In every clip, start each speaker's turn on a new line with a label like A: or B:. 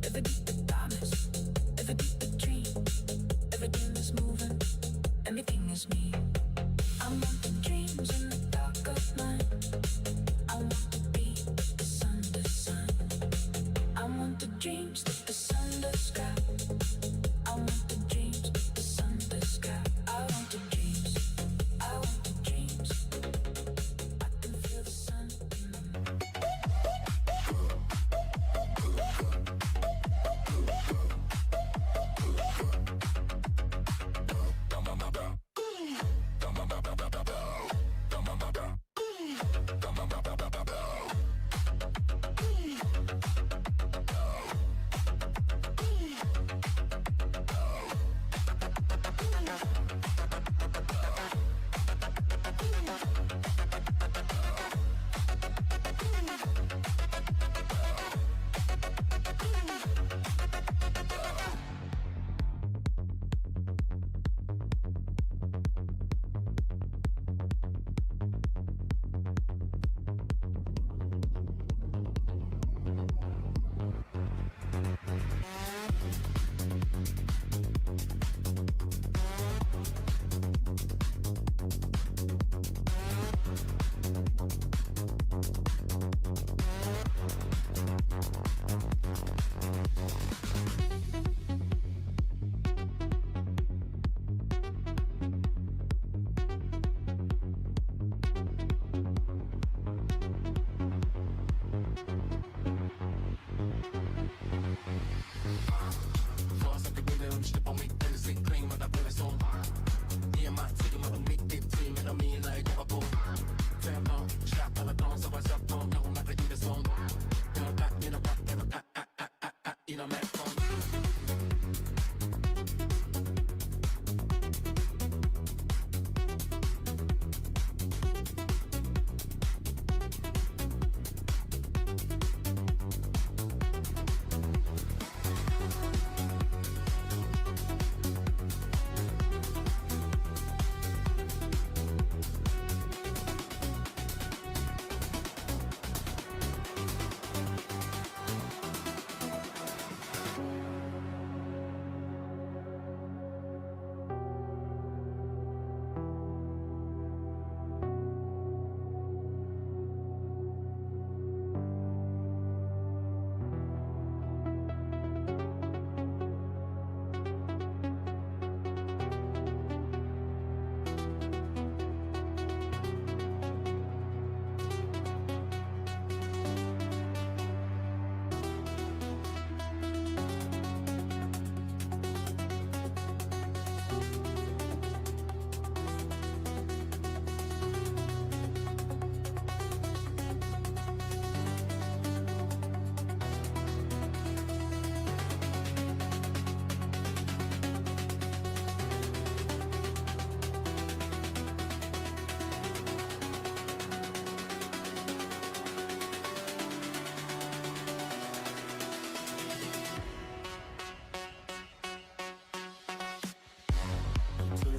A: Every beat the darkness, every beat the dream.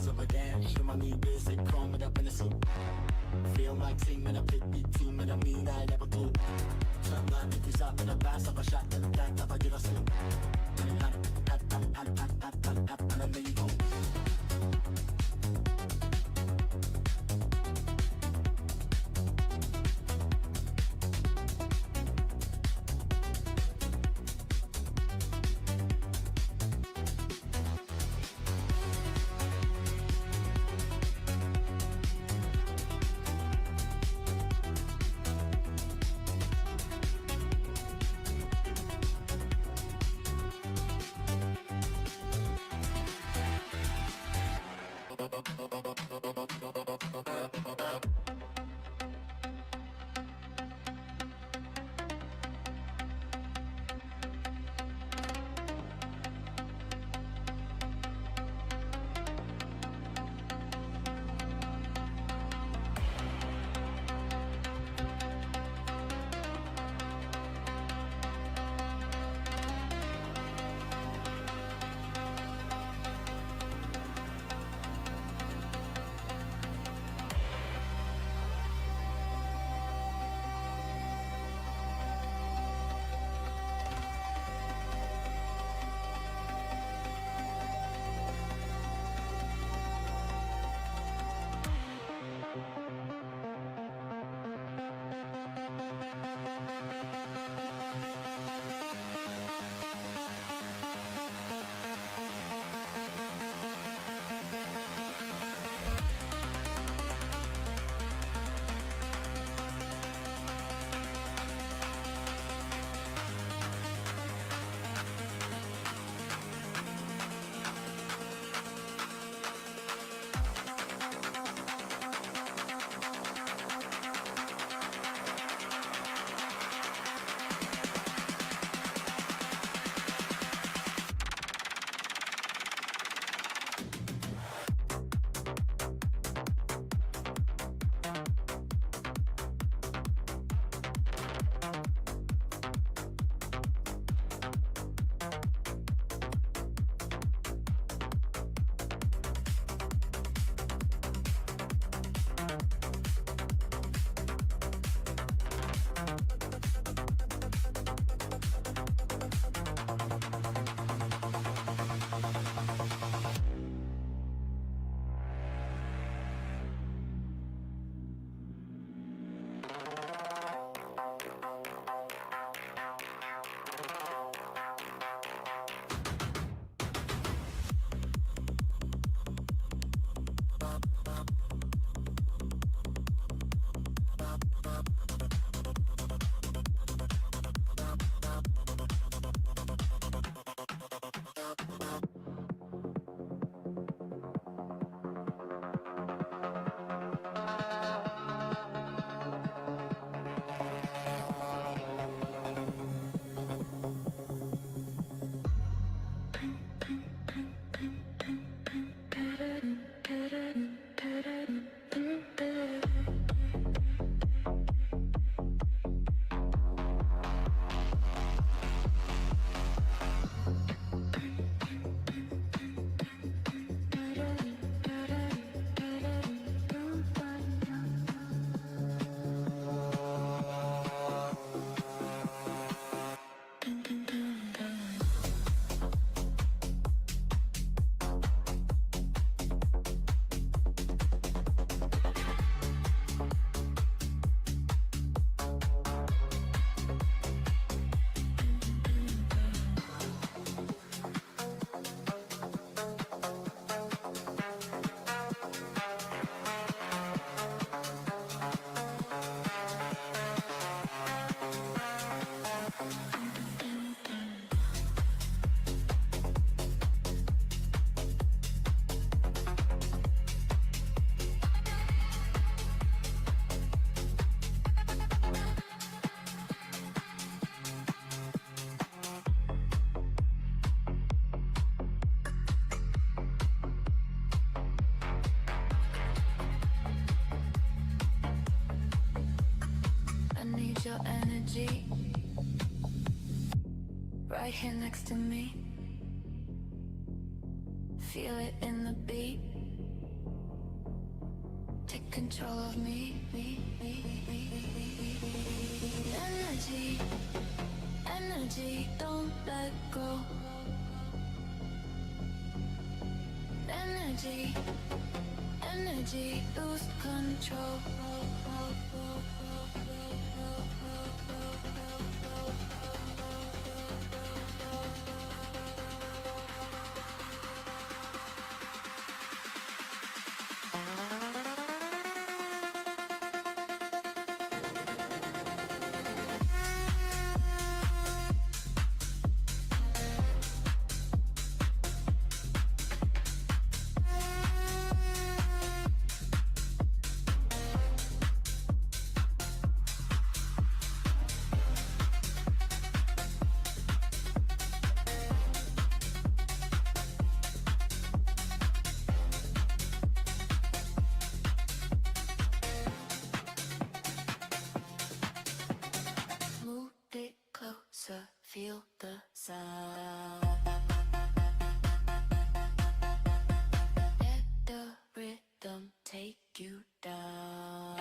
A: cause of a damn. Hear my new basic, chrome it up in the soup. Feel my team and I pick me team and I mean I never do. Turn line, if you stop in the bass, up a shot, then back up, I get a sleep. And I let you go.
B: right here next to me. Feel it in the beat.
A: Take control of me. Energy, energy, don't let go. Energy, energy, lose control. Move it closer, feel the sound. Let the rhythm take you down.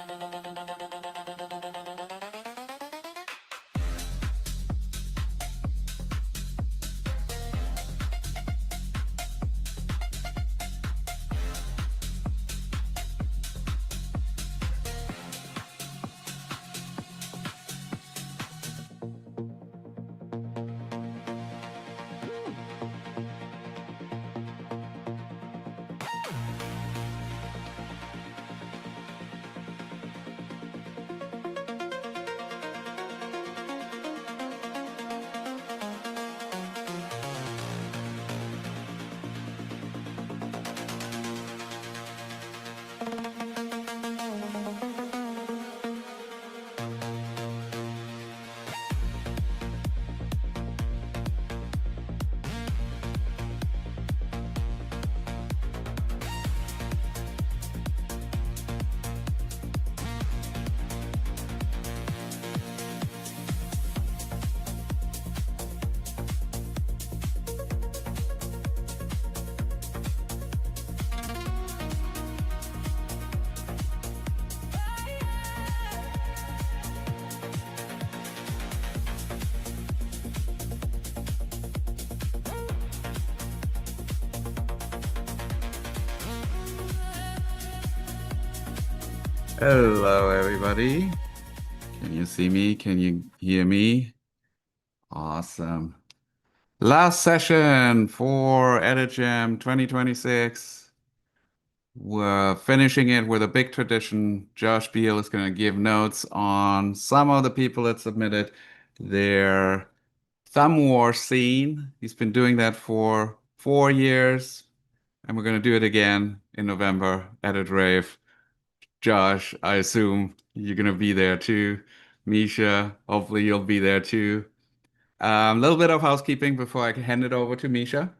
B: Hello, everybody. Can you see me? Can you hear me? Awesome. Last session for EditJam 2026. We're finishing it with a big tradition. Josh Beal is going to give notes on some of the people that submitted their Thumb War scene. He's been doing that for 4 years, and we're going to do it again in November, Edit Rave. Josh, I assume you're gonna be there too. Misha, hopefully you'll be there too. A little bit of housekeeping before I can hand it over to Misha.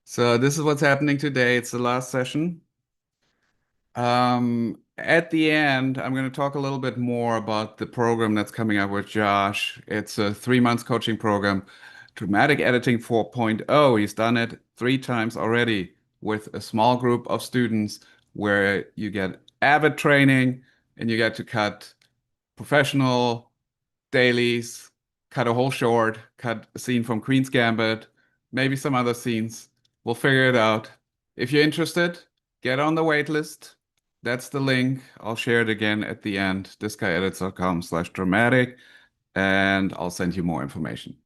B: So this is what's happening today. It's the last session. At the end, I'm going to talk a little bit more about the program that's coming up with Josh. It's a 3 months coaching program, Dramatic Editing 4.0. He's done it 3 times already with a small group of students where you get avid training and you get to cut professional dailies, cut a whole short, cut a scene from Queen's Gambit, maybe some other scenes. We'll figure it out. If you're interested, get on the wait list. That's the link. I'll share it again at the end, thisguyedits.com/dramatic, and I'll send you more information.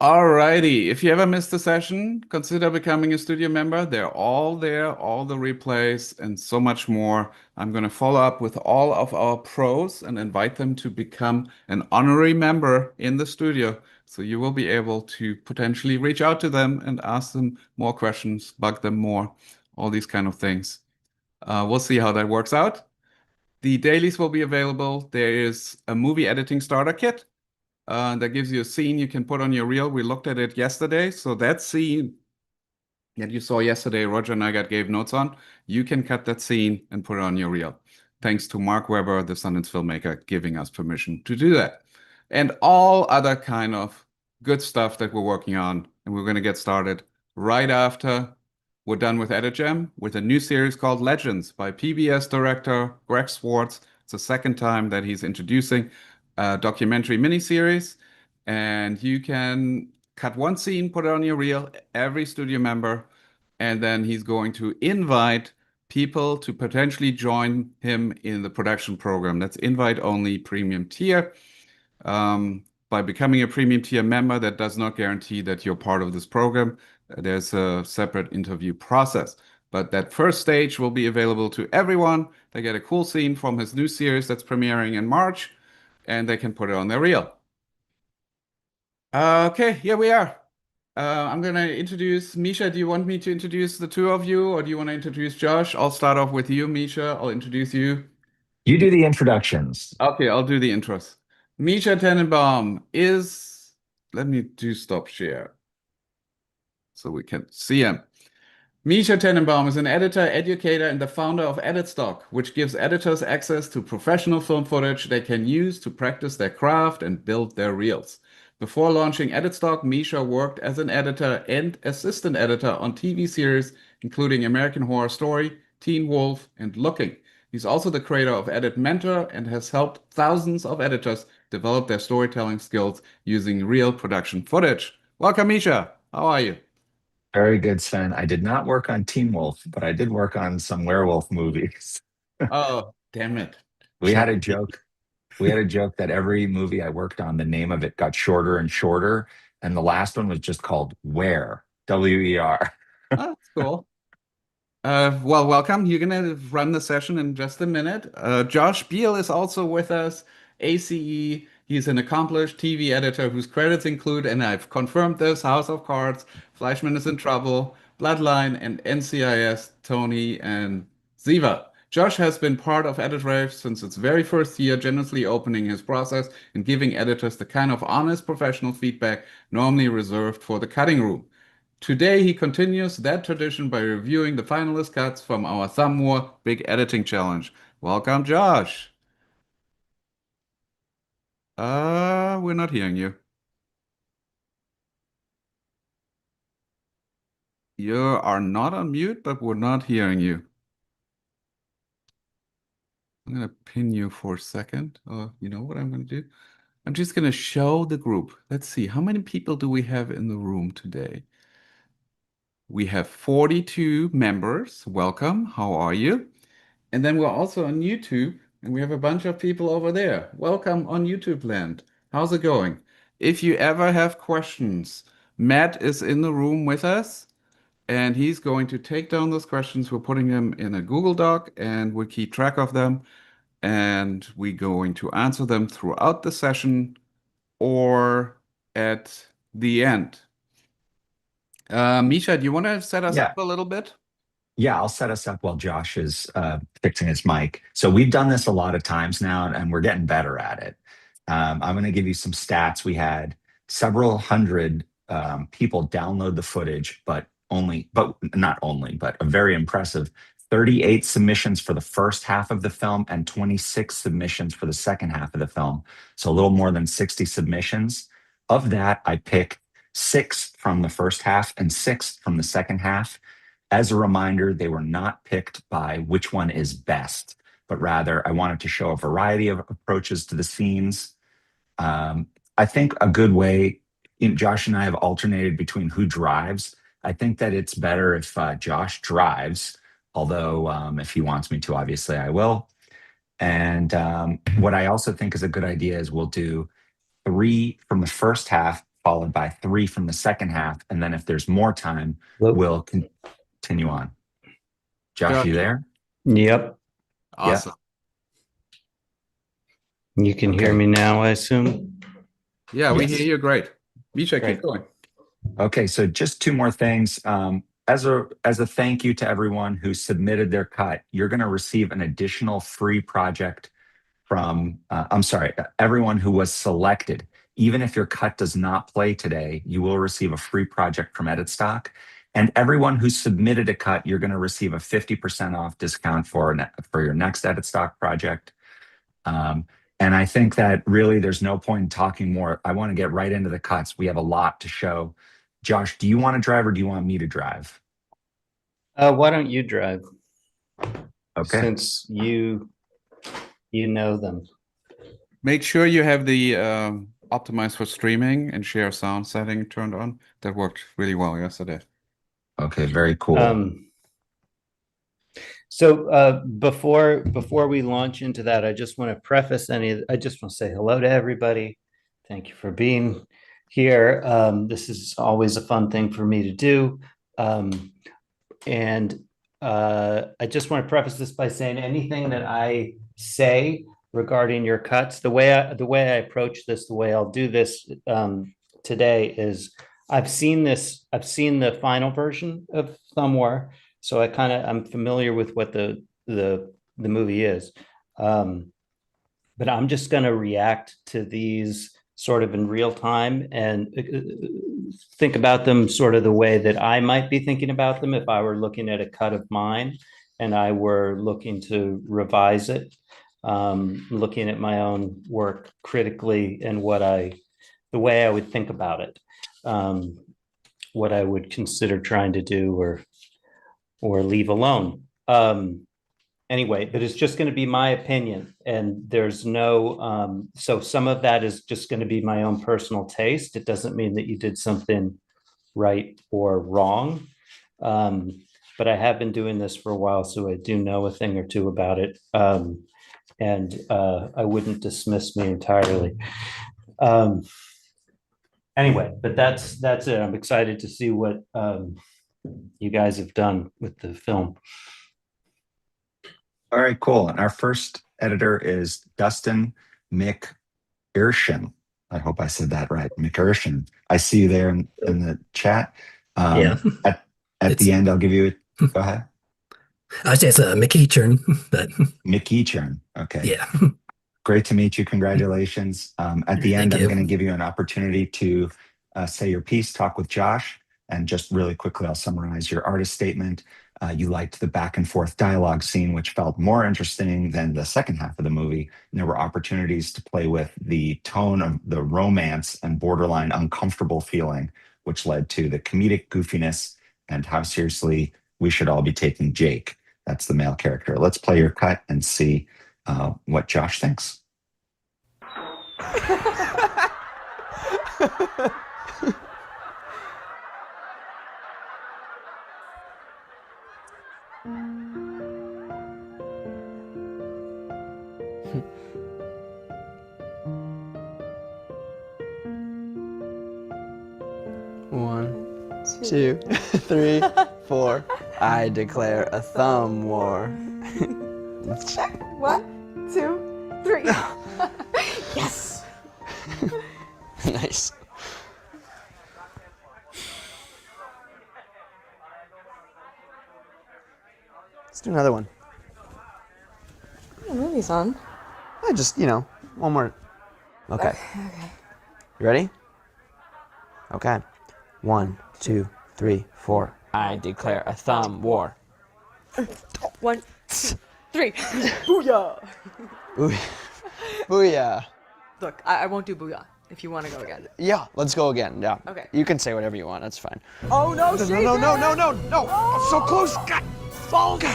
B: Alrighty, if you ever missed a session, consider becoming a studio member. They're all there, all the replays, and so much more. I'm going to follow up with all of our pros and invite them to become an honorary member in the studio. So you will be able to potentially reach out to them and ask them more questions, bug them more, all these kind of things. We'll see how that works out. The dailies will be available. There is a movie editing starter kit that gives you a scene you can put on your reel. We looked at it yesterday. So that scene that you saw yesterday, Roger Nygaard gave notes on, you can cut that scene and put it on your reel. Thanks to Mark Webber, the Sundance filmmaker, giving us permission to do that. And all other kind of good stuff that we're working on. And we're going to get started right after we're done with EditJam with a new series called Legends by PBS director Greg Swartz. It's the second time that he's introducing a documentary miniseries, and you can cut one scene, put it on your reel, every studio member, and then he's going to invite people to potentially join him in the production program. That's invite only premium tier. By becoming a premium tier member, that does not guarantee that you're part of this program. There's a separate interview process. But that first stage will be available to everyone. They get a cool scene from his new series that's premiering in March, and they can put it on their reel. Okay, here we are. I'm going to introduce Misha. Do you want me to introduce the two of you, or do you want to introduce Josh? I'll start off with you, Misha. I'll introduce you.
C: You do the introductions.
B: Okay, I'll do the intros. Misha Tenenbaum is, let me do stop share so we can see him. Misha Tenenbaum is an editor, educator, and the founder of EditStock, which gives editors access to professional film footage they can use to practice their craft and build their reels. Before launching EditStock, Misha worked as an editor and assistant editor on TV series including American Horror Story, Teen Wolf, and Looking. He's also the creator of Edit Mentor and has helped thousands of editors develop their storytelling skills using real production footage. Welcome, Misha. How are you?
C: Very good, Sven. I did not work on Teen Wolf, but I did work on some werewolf movies.
B: Oh, damn it.
C: We had a joke. We had a joke that every movie I worked on, the name of it got shorter and shorter, and the last one was just called Where, W-E-R.
B: Oh, that's cool. Well, welcome. You're gonna run the session in just a minute. Josh Beal is also with us, ACE. He's an accomplished TV editor whose credits include, and I've confirmed this, House of Cards, Fleischman is in Trouble, Bloodline, and NCIS, Tony and Ziva. Josh has been part of EditRave since its very first year, generously opening his process and giving editors the kind of honest professional feedback normally reserved for the cutting room. Today, he continues that tradition by reviewing the finalist cuts from our Thumb War Big Editing Challenge. Welcome, Josh. We're not hearing you. You are not on mute, but we're not hearing you. I'm gonna pin you for a second. You know what I'm gonna do? I'm just gonna show the group. Let's see, how many people do we have in the room today? We have 42 members. Welcome. How are you? And then we're also on YouTube, and we have a bunch of people over there. Welcome on YouTube land. How's it going? If you ever have questions, Matt is in the room with us, and he's going to take down those questions. We're putting them in a Google Doc, and we keep track of them, and we're going to answer them throughout the session or at the end. Misha, do you want to set us up a little bit?
C: Yeah, I'll set us up while Josh is fixing his mic. So we've done this a lot of times now, and we're getting better at it. I'm going to give you some stats. We had several hundred people download the footage, but not only, but a very impressive 38 submissions for the first half of the film and 26 submissions for the second half of the film. So a little more than 60 submissions. Of that, I picked 6 from the first half and 6 from the second half. As a reminder, they were not picked by which one is best, but rather I wanted to show a variety of approaches to the scenes. I think a good way, Josh and I have alternated between who drives. I think that it's better if Josh drives, although if he wants me to, obviously I will. And what I also think is a good idea is we'll do 3 from the first half, followed by 3 from the second half. And then if there's more time, we'll continue on. Josh, you there?
D: Yep.
B: Awesome.
D: You can hear me now, I assume?
B: Yeah, we hear you great. Misha, keep going.
C: Okay, so just 2 more things. As a thank you to everyone who submitted their cut, you're going to receive an additional free project from, everyone who was selected. Even if your cut does not play today, you will receive a free project from EditStock. And everyone who submitted a cut, you're going to receive a 50% off discount for your next EditStock project. And I think that really there's no point in talking more. I want to get right into the cuts. We have a lot to show. Josh, do you want to drive or do you want me to drive?
D: Why don't you drive
C: Okay.
D: since you know them?
B: Make sure you have the optimize for streaming and share sound setting turned on. That worked really well yesterday.
C: Okay, very cool.
D: So before we launch into that, I just want to preface I just want to say hello to everybody. Thank you for being here. This is always a fun thing for me to do. And I just want to preface this by saying anything that I say regarding your cuts, the way I approach this, the way I'll do this today is I've seen the final version of Thumb War, so I'm familiar with what the movie is. But I'm just going to react to these sort of in real time and think about them sort of the way that I might be thinking about them if I were looking at a cut of mine and I were looking to revise it, looking at my own work critically and the way I would think about it, what I would consider trying to do or leave alone. Anyway, but it's just going to be my opinion, and there's no so some of that is just going to be my own personal taste. It doesn't mean that you did something right or wrong, but I have been doing this for a while, so I do know a thing or two about it, and I wouldn't dismiss me entirely. Anyway, but that's it. I'm excited to see what you guys have done with the film.
C: All right, cool. And our first editor is Dustin McIrshin. I hope I said that right. McIrshin. I see you there in the chat.
E: Yeah.
C: At the end, I'll give you a, go ahead.
E: I say it's a Mickey churn, but
C: Mickey Churn. Okay.
E: yeah.
C: Great to meet you. Congratulations. At the end,
E: Thank
C: I'm
E: you.
C: going to give you an opportunity to say your piece, talk with Josh, and just really quickly, I'll summarize your artist statement. You liked the back and forth dialogue scene, which felt more interesting than the second half of the movie. And there were opportunities to play with the tone of the romance and borderline uncomfortable feeling, which led to the comedic goofiness and how seriously we should all be taking Jake. That's the male character. Let's play your cut and see what Josh thinks.
F: One, two, three, four. I declare a thumb war.
G: 1, 2, 3. Yes.
F: Nice. Let's do another one.
G: The movie's on.
F: I just, one more. Okay.
G: Okay.
F: You ready? Okay. 1, 2, 3, 4. I declare a thumb war.
G: 1, 2, 3. Booyah!
F: Booyah.
G: Look, I won't do booyah if you want to go again.
F: Yeah, let's go again. Yeah.
G: Okay.
F: You can say whatever you want. That's fine.
G: Oh no,
F: No,
G: she
F: no, no,
G: did!
F: no, no, no. Oh. So close. God. Fall. Not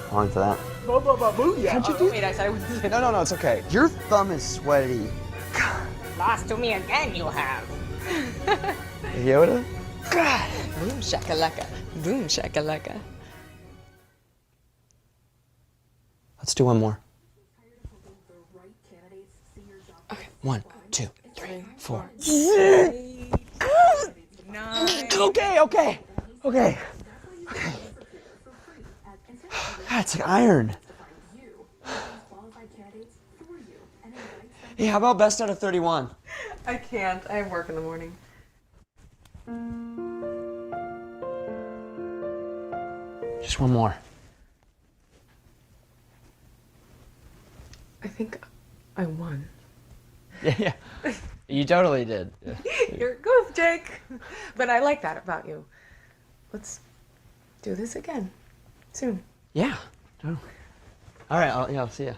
F: falling for that.
G: Booyah!
F: How'd you do?
G: Wait, I said I wouldn't say
F: No, no, no, it's okay. Your thumb is sweaty.
G: Lost to me again, you have.
F: Yoda?
G: Boom shakalaka. Boom shakalaka.
F: Let's do one more.
G: Okay.
F: 1, 2, 3, 4.
G: 9.
F: Okay. That's like iron. Hey, how about best out of 31?
G: I can't. I have work in the morning.
F: Just one more.
G: I think I won.
F: Yeah. You totally did.
G: You're a goof, Jake. But I like that about you. Let's do this again soon.
F: Yeah. Totally. All right. I'll see ya.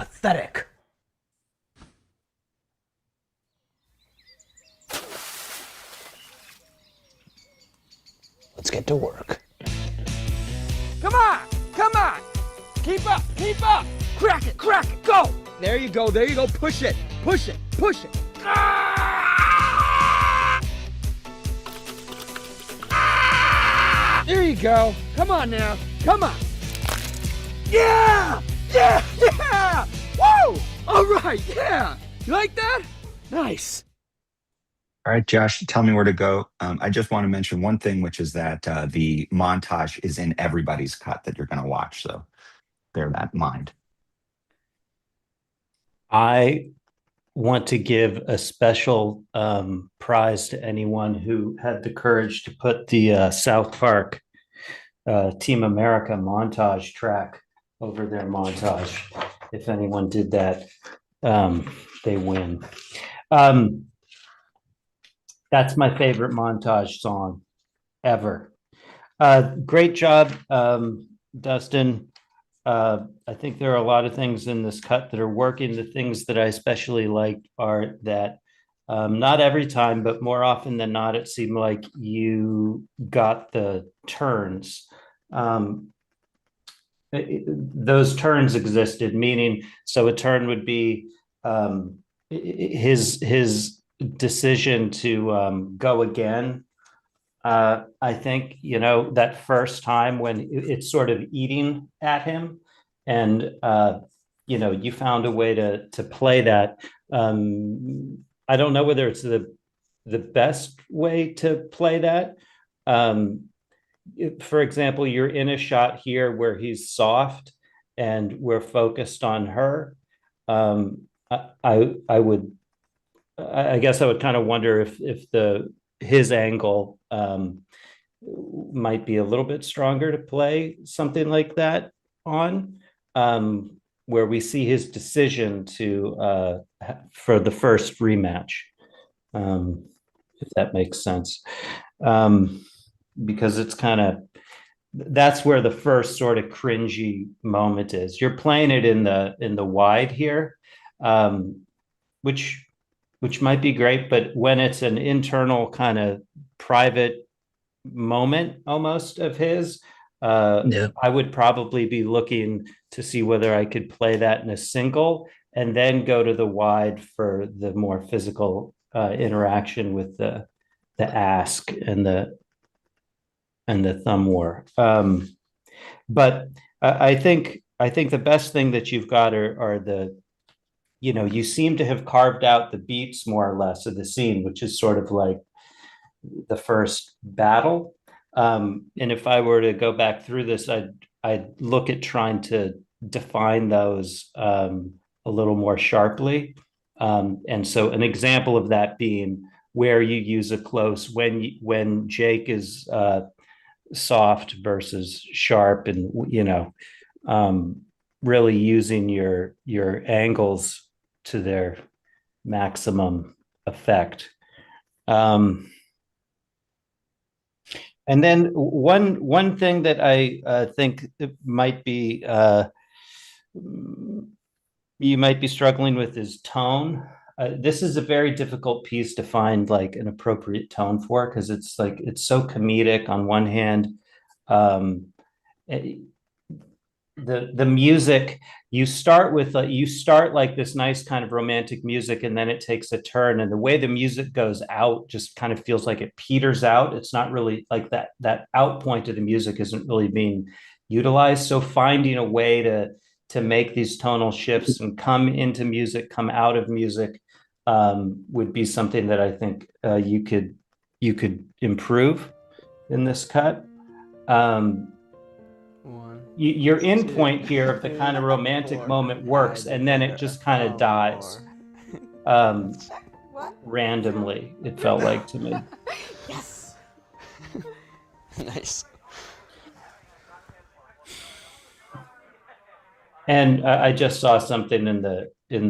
E: Pathetic. Let's get to work.
H: Come on! Come on! Keep up! Keep up! Crack it! Crack it! Go! There you go. There you go. Push it. Push it. Push it. There you go. Come on now. Come on. Yeah! Yeah! Yeah! Woo! All right. Yeah. You like that? Nice.
C: All right, Josh, tell me where to go. I just want to mention one thing, which is that the montage is in everybody's cut that you're going to watch. So bear that in mind.
D: I want to give a special prize to anyone who had the courage to put the South Park Team America montage track over their montage. If anyone did that, they win. That's my favorite montage song ever. Great job, Dustin. I think there are a lot of things in this cut that are working. The things that I especially like are that not every time, but more often than not, it seemed like you got the turns. Those turns existed, meaning, so a turn would be his decision to go again. I think, that first time when it's sort of eating at him, and you found a way to play that. I don't know whether it's the best way to play that. For example, you're in a shot here where he's soft and we're focused on her. I guess I would kind of wonder if his angle might be a little bit stronger to play something like that on, where we see his decision to for the first rematch, if that makes sense, because it's that's where the first sort of cringy moment is. You're playing it in the wide here, which might be great, but when it's an internal kind of private moment almost of his, I would probably be looking to see whether I could play that in a single and then go to the wide for the more physical interaction with the ask and the thumb war. But I think the best thing that you've got are the, you seem to have carved out the beats more or less of the scene, which is sort of like the first battle. And if I were to go back through this, I'd look at trying to define those a little more sharply. And so an example of that being where you use a close when Jake is soft versus sharp, and really using your angles to their maximum effect. And then one thing that I think might be you might be struggling with is tone. This is a very difficult piece to find like an appropriate tone for, because it's so comedic on one hand. The music, you start like this nice kind of romantic music, and then it takes a turn, and the way the music goes out just kind of feels like it peters out. It's not really like that out point of the music isn't really being utilized. So finding a way to make these tonal shifts and come into music, come out of music, would be something that I think you could improve in this cut. Your end point here of the kind of romantic moment works, and then it just kind of dies randomly, it felt like to me.
F: Yes. Nice.
D: And I just saw something in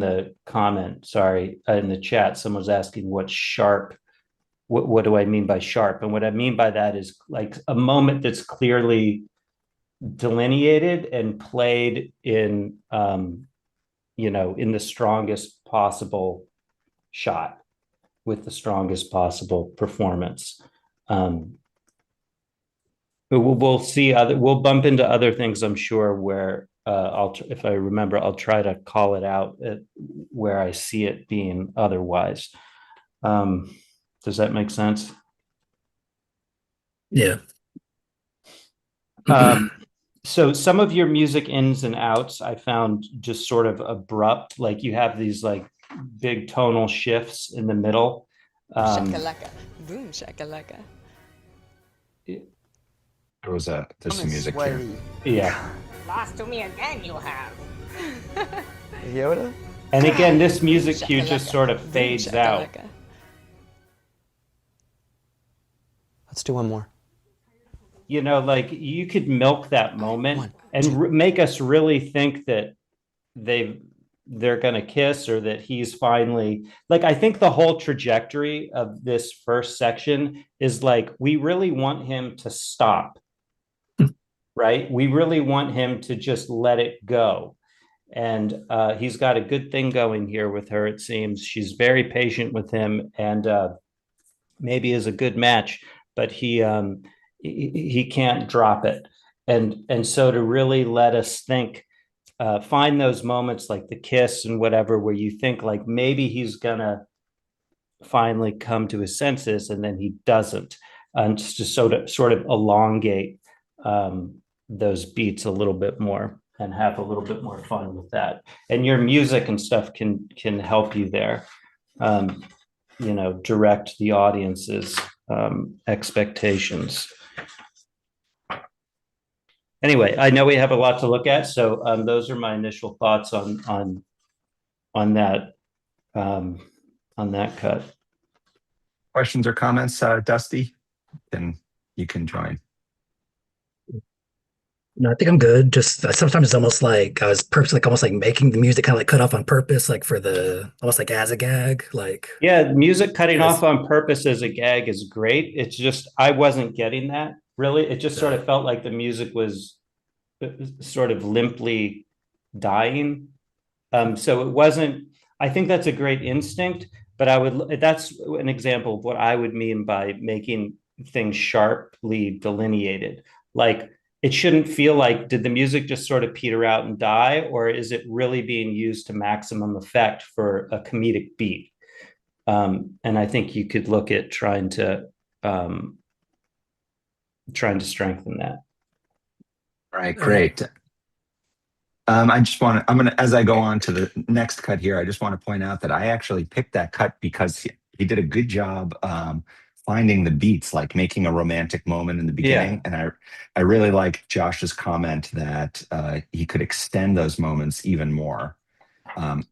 D: the comment, sorry, in the chat. Someone was asking what's sharp. What do I mean by sharp? And what I mean by that is like a moment that's clearly delineated and played in in the strongest possible shot with the strongest possible performance. But we'll see we'll bump into other things, I'm sure, where if I remember, I'll try to call it out where I see it being otherwise. Does that make sense?
I: Yeah.
D: So some of your music ins and outs I found just sort of abrupt, like you have these like big tonal shifts in the middle.
G: Shakalaka, boom shakalaka.
C: There's some music here.
D: Yeah.
G: Lost to me again, you have.
F: Yoda?
D: And again, this music cue just sort of fades out.
F: Let's do one more.
D: Like you could milk that moment and make us really think that they're going to kiss, or that he's finally, like, I think the whole trajectory of this first section is like, we really want him to stop, right? We really want him to just let it go. And he's got a good thing going here with her, it seems. She's very patient with him, and maybe is a good match, but he can't drop it. And so to really let us think, find those moments like the kiss and whatever, where you think like maybe he's gonna finally come to his senses, and then he doesn't, and just to sort of elongate those beats a little bit more and have a little bit more fun with that. And your music and stuff can help you there, direct the audience's expectations. Anyway, I know we have a lot to look at, so those are my initial thoughts on that cut.
C: Questions or comments, Dusty? Then you can join.
I: No, I think I'm good. Just sometimes it's almost like I was purposely almost like making the music kind of like cut off on purpose, like for the almost like as a gag. Like,
D: yeah, music cutting off on purpose as a gag is great. It's just I wasn't getting that really. It just sort of felt like the music was sort of limply dying. So it wasn't. I think that's a great instinct, but that's an example of what I would mean by making things sharply delineated. Like, it shouldn't feel like, did the music just sort of peter out and die, or is it really being used to maximum effect for a comedic beat? And I think you could look at trying to strengthen that.
C: All right, great. As I go on to the next cut here, I just want to point out that I actually picked that cut because he did a good job finding the beats, like making a romantic moment in the beginning. Yeah. And I really like Josh's comment that he could extend those moments even more. Out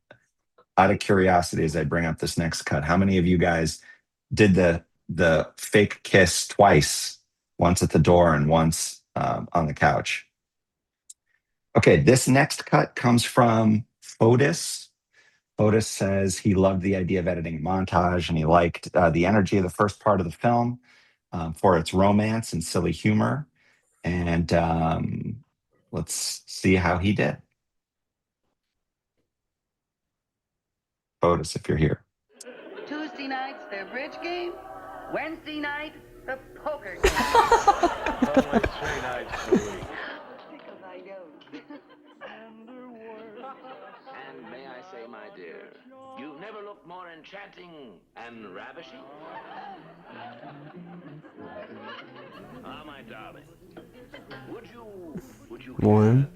C: of curiosity, as I bring up this next cut, how many of you guys did the fake kiss twice, once at the door and once on the couch? Okay, this next cut comes from Fotis. Fotis says he loved the idea of editing a montage, and he liked the energy of the first part of the film for its romance and silly humor. And let's see how he did. Fotis, if you're here.
J: Tuesday night's their bridge game. Wednesday night, the poker game.
K: Only 3 nights a week.
J: Because I don't.
K: And may I say, my dear, you've never looked more enchanting and ravishing. Ah, my darling, would you
F: 1,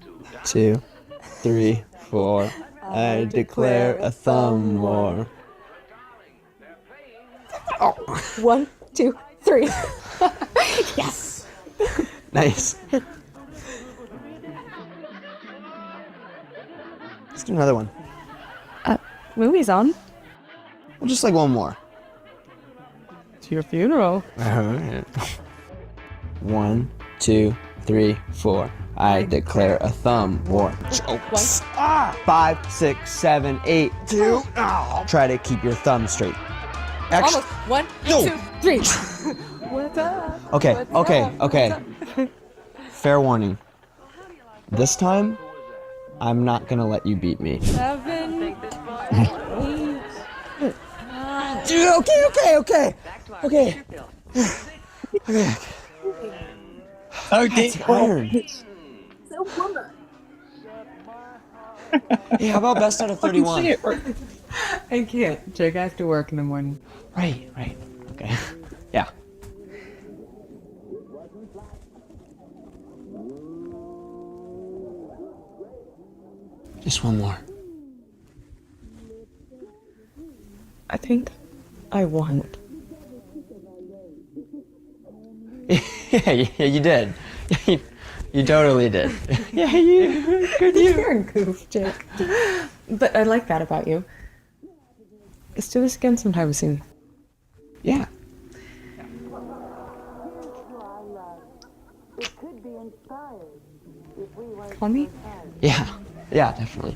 F: 2, 3, 4. I declare a thumb war.
G: Oh. 1, 2, 3. Yes.
F: Nice. Let's do another one.
L: Movie's on.
F: Well, just like one more.
L: To your funeral.
F: 1, 2, 3, 4. I declare a thumb war. 5, 6, 7, 8. 2. Try to keep your thumb straight.
G: Almost. 1, 2, 3. What's up?
F: Okay. Fair warning. This time, I'm not gonna let you beat me.
L: 7, 8.
F: Dude, okay. Okay. Okay, tired. Hey, how about best out of 31?
L: I can't, Jake. I have to work in the morning.
F: Right. Okay. Yeah. Just one more.
L: I think I won.
F: Yeah, you did. You totally did. Yeah, good you.
L: You're a goof, Jake. But I like that about you. Let's do this again sometime soon.
F: Yeah.
L: Call me?
F: Yeah, definitely.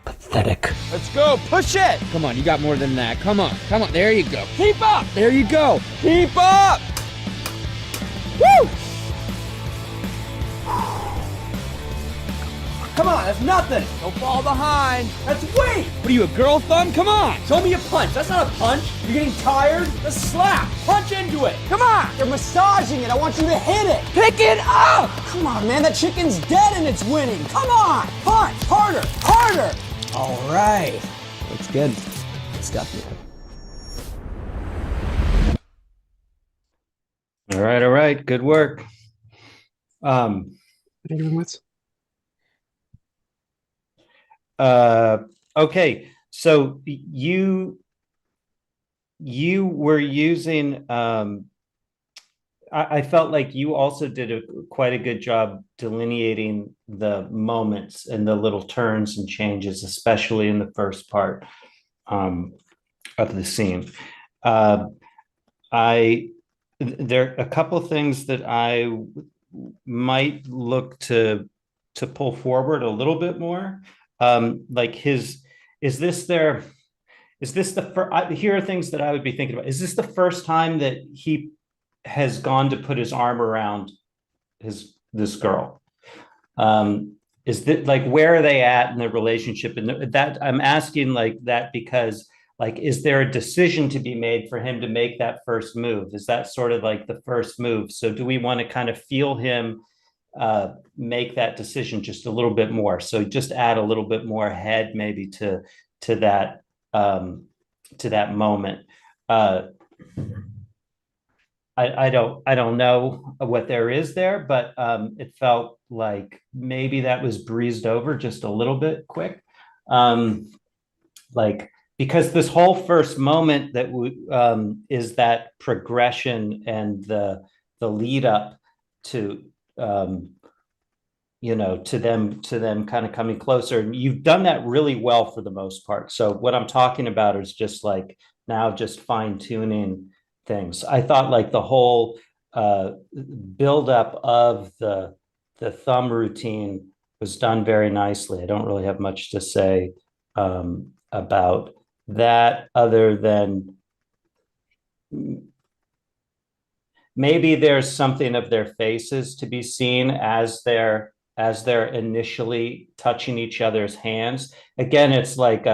H: Pathetic.
F: Let's go, push it!
H: Come on, you got more than that. Come on, there you go. Keep up! There you go. Keep up! Woo!
F: Come on, that's nothing!
H: Don't fall behind.
F: That's weight!
H: What are you, a girl thumb? Come on!
F: Show me a punch. That's not a punch. You're getting tired? Let's slap. Punch into it.
H: Come on!
F: You're massaging it. I want you to hit it.
H: Pick it up!
F: Come on, man. That chicken's dead and it's winning. Come on. Punch. Harder. All right. Looks good. Good stuff, man.
D: All right. Good work. Okay, so you were using I felt like you also did quite a good job delineating the moments and the little turns and changes, especially in the first part of the scene. There are a couple of things that I might look to pull forward a little bit more. Like here are things that I would be thinking about. Is this the first time that he has gone to put his arm around this girl? Is that, like, where are they at in the relationship? And that I'm asking like that because, like, is there a decision to be made for him to make that first move? Is that sort of like the first move? So do we want to kind of feel him make that decision just a little bit more? So just add a little bit more head maybe to that moment. I don't know what there is there, but it felt like maybe that was breezed over just a little bit quick. Like, because this whole first moment that is that progression and the lead up to to them kind of coming closer. And you've done that really well for the most part. So what I'm talking about is just like now just fine tuning things. I thought like the whole buildup of the thumb routine was done very nicely. I don't really have much to say about that, other than maybe there's something of their faces to be seen as they're initially touching each other's hands. Again, it's like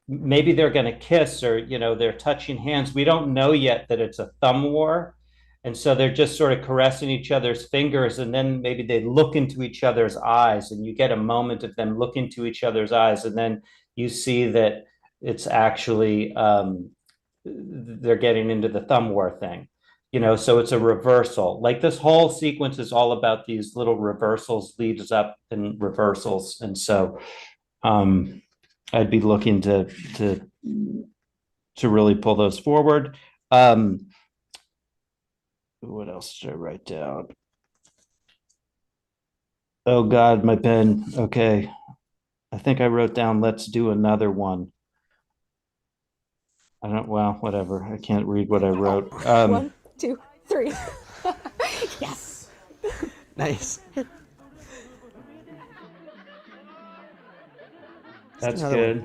D: maybe they're going to kiss, or they're touching hands. We don't know yet that it's a thumb war, and so they're just sort of caressing each other's fingers, and then maybe they look into each other's eyes, and you get a moment of them look into each other's eyes, and then you see that it's actually they're getting into the thumb war thing. So it's a reversal. Like, this whole sequence is all about these little reversals, leads up and reversals. And so I'd be looking to really pull those forward. What else did I write down? Oh God, my pen. Okay. I think I wrote down, let's do another one. Well, whatever. I can't read what I wrote.
L: 1, 2, 3. Yes.
F: Nice.
D: That's good.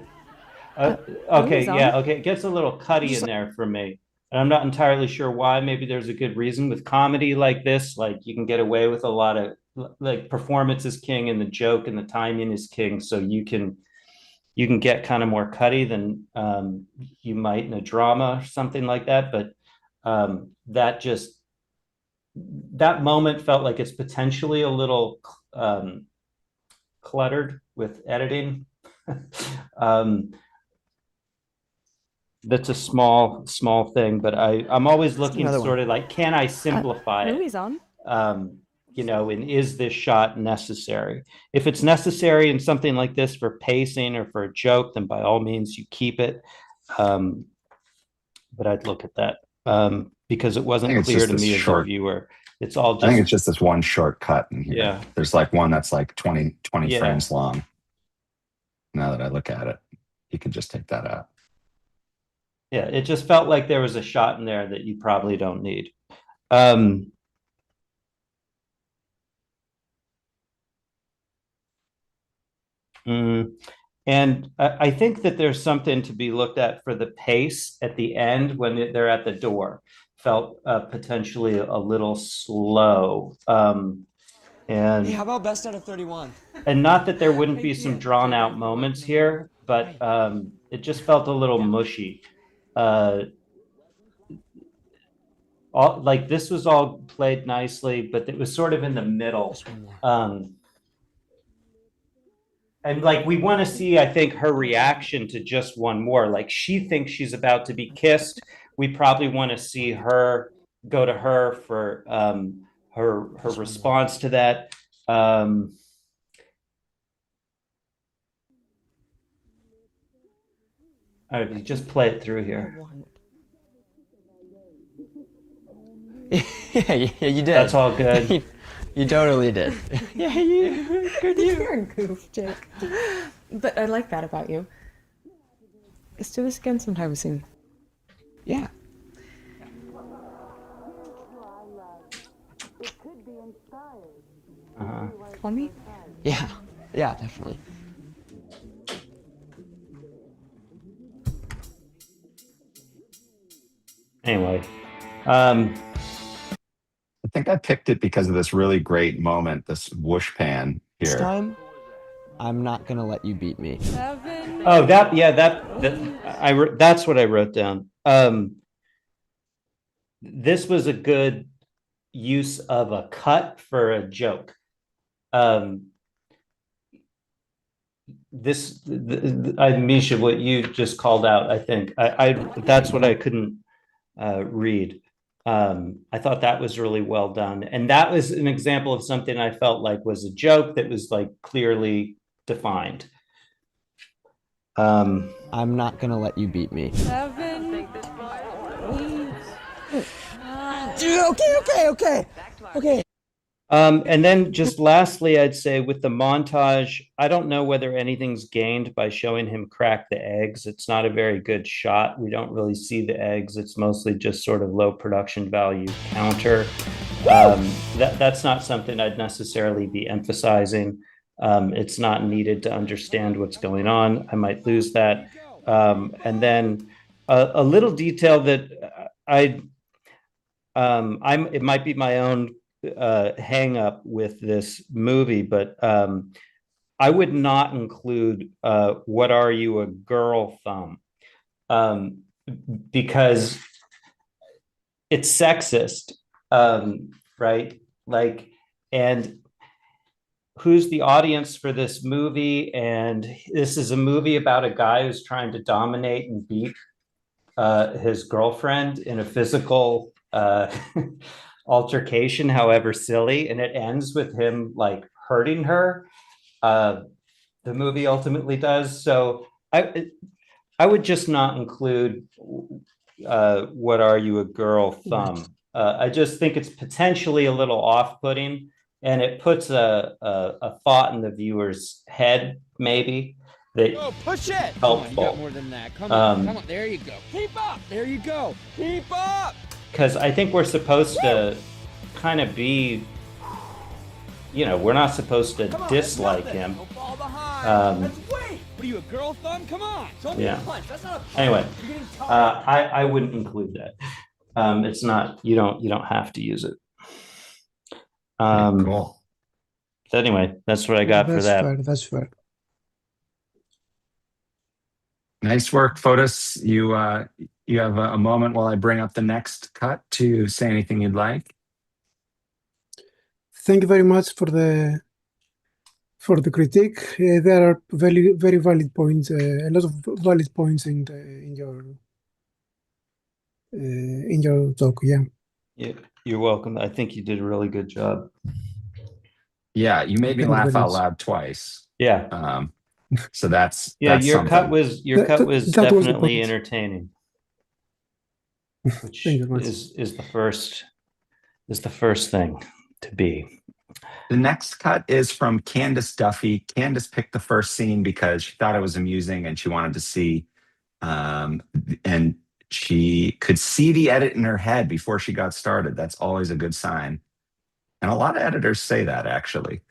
D: Okay,
L: on.
D: yeah, okay. It gets a little cutty in there for me. And I'm not entirely sure why. Maybe there's a good reason with comedy like this. Like you can get away with a lot of like performance is king and the joke and the timing is king. So you can get kind of more cutty than you might in a drama or something like that. But that moment felt like it's potentially a little cluttered with editing. That's a small thing, but I'm always looking sort of like, can I simplify it?
L: Movie's on.
D: You know, and is this shot necessary? If it's necessary in something like this for pacing or for a joke, then by all means you keep it. But I'd look at that because it wasn't clear to me as a viewer. It's all just,
C: I think it's just this one shortcut in here.
D: Yeah.
C: There's like one that's like 20 frames long. Now that I look at it, you can just take that out.
D: Yeah, it just felt like there was a shot in there that you probably don't need. And I think that there's something to be looked at for the pace at the end when they're at the door. Felt potentially a little slow. And
F: Hey, how about best out of 31?
D: And not that there wouldn't be some drawn out moments here, but it just felt a little mushy. Like this was all played nicely, but it was sort of in the middle. And like we want to see, I think, her reaction to just one more. Like she thinks she's about to be kissed. We probably want to see her go to her for her response to that. All right, just play it through here.
F: Yeah, you did.
D: That's all good.
F: You totally did.
L: Yeah, you're a goof, Jake. But I like that about you. Let's do this again sometime soon.
F: Yeah.
L: Call me?
F: Yeah, definitely.
D: Anyway,
C: I think I picked it because of this really great moment, this whoosh pan here.
F: This time, I'm not gonna let you beat me.
D: Oh, that's what I wrote down. This was a good use of a cut for a joke. Misha, what you just called out, I think that's what I couldn't read. I thought that was really well done. And that was an example of something I felt like was a joke that was like clearly defined.
F: I'm not gonna let you beat me. Okay.
D: And then just lastly, I'd say with the montage, I don't know whether anything's gained by showing him crack the eggs. It's not a very good shot. We don't really see the eggs. It's mostly just sort of low production value counter. That's not something I'd necessarily be emphasizing. It's not needed to understand what's going on. I might lose that. And then a little detail that it might be my own hang up with this movie, but I would not include "What Are You, a Girl" thumb, because it's sexist, right? Like, and who's the audience for this movie? And this is a movie about a guy who's trying to dominate and beat his girlfriend in a physical altercation, however silly, and it ends with him like hurting her. The movie ultimately does. So I would just not include "What Are You, a Girl" thumb. I just think it's potentially a little off-putting, and it puts a thought in the viewer's head, maybe. That
H: push it!
D: Helpful.
H: You got more than that. Come on. There you go. Keep up. There you go. Keep up.
D: Because I think we're supposed to kind of be, we're not supposed to dislike him.
H: What are you, a girl thumb? Come on, show me
D: Yeah.
H: a punch. That's not a punch.
D: Anyway,
H: You're getting tired.
D: I wouldn't include that. It's not, you don't have to use it.
C: Cool.
D: So anyway, that's what I got for that.
F: That's fair.
C: Nice work, Fotis. You have a moment while I bring up the next cut to say anything you'd like.
M: Thank you very much for the critique. There are very valid points, a lot of valid points in your talk. Yeah.
D: You're welcome. I think you did a really good job.
C: Yeah, you made me
M: Thank you
C: laugh
M: very
C: out
M: much.
C: loud twice.
D: Yeah.
C: So that's
D: Yeah,
C: that's
D: your
C: something.
D: cut was
M: That was the
D: definitely
M: point.
D: entertaining, which
M: Thank you very much.
D: is the first thing to be.
C: The next cut is from Candace Duffy. Candace picked the first scene because she thought it was amusing and she wanted to see, and she could see the edit in her head before she got started. That's always a good sign. And a lot of editors say that, actually.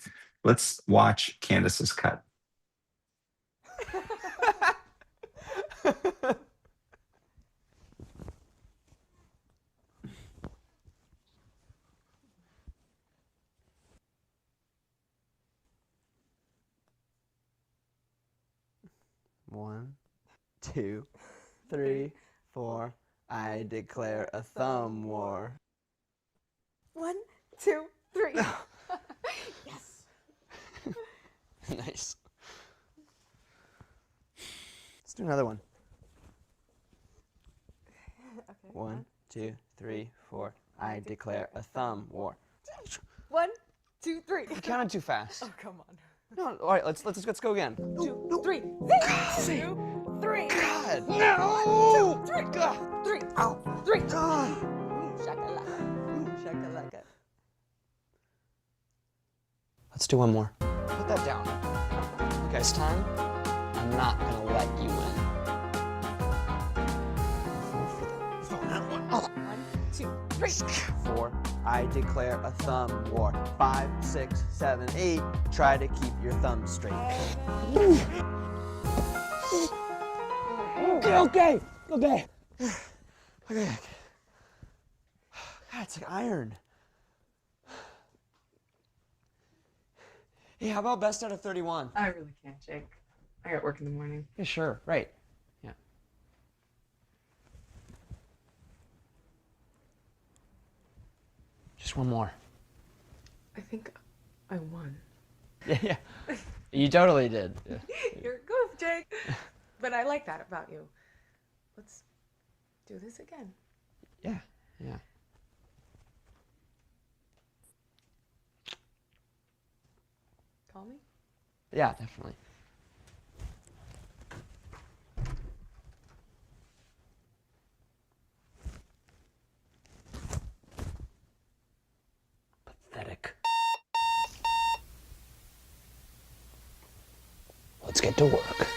C: Let's watch Candace's cut.
F: One, 2, 3, 4. I declare a thumb war.
L: 1, 2, 3. Yes.
F: Nice. Let's do another one.
L: Okay.
F: 1, 2, 3, 4. I declare a thumb war.
L: 1, 2, 3.
F: You counted too fast.
L: Oh, come on.
F: No, all right, let's go again.
L: 2, 3. 2, 3.
F: God.
L: No. 1, 2, 3.
F: God.
L: 3.
F: Ow.
L: 3.
F: God.
L: Shakalaka. Shakalaka.
F: Let's do one more. Put that down. Okay, this time, I'm not gonna let you win.
L: 1, 2, 3.
F: 4. I declare a thumb war. 5, 6, 7, 8. Try to keep your thumb straight. Okay. God, it's like iron. Hey, how about best out of 31?
L: I really can't, Jake. I got work in the morning.
F: Yeah, sure. Right. Yeah. Just one more.
L: I think I won.
F: Yeah. You totally did. Yeah.
L: You're a goof, Jake. But I like that about you. Let's do this again.
F: Yeah.
L: Call me?
F: Yeah, definitely. Pathetic.
E: Let's get to work.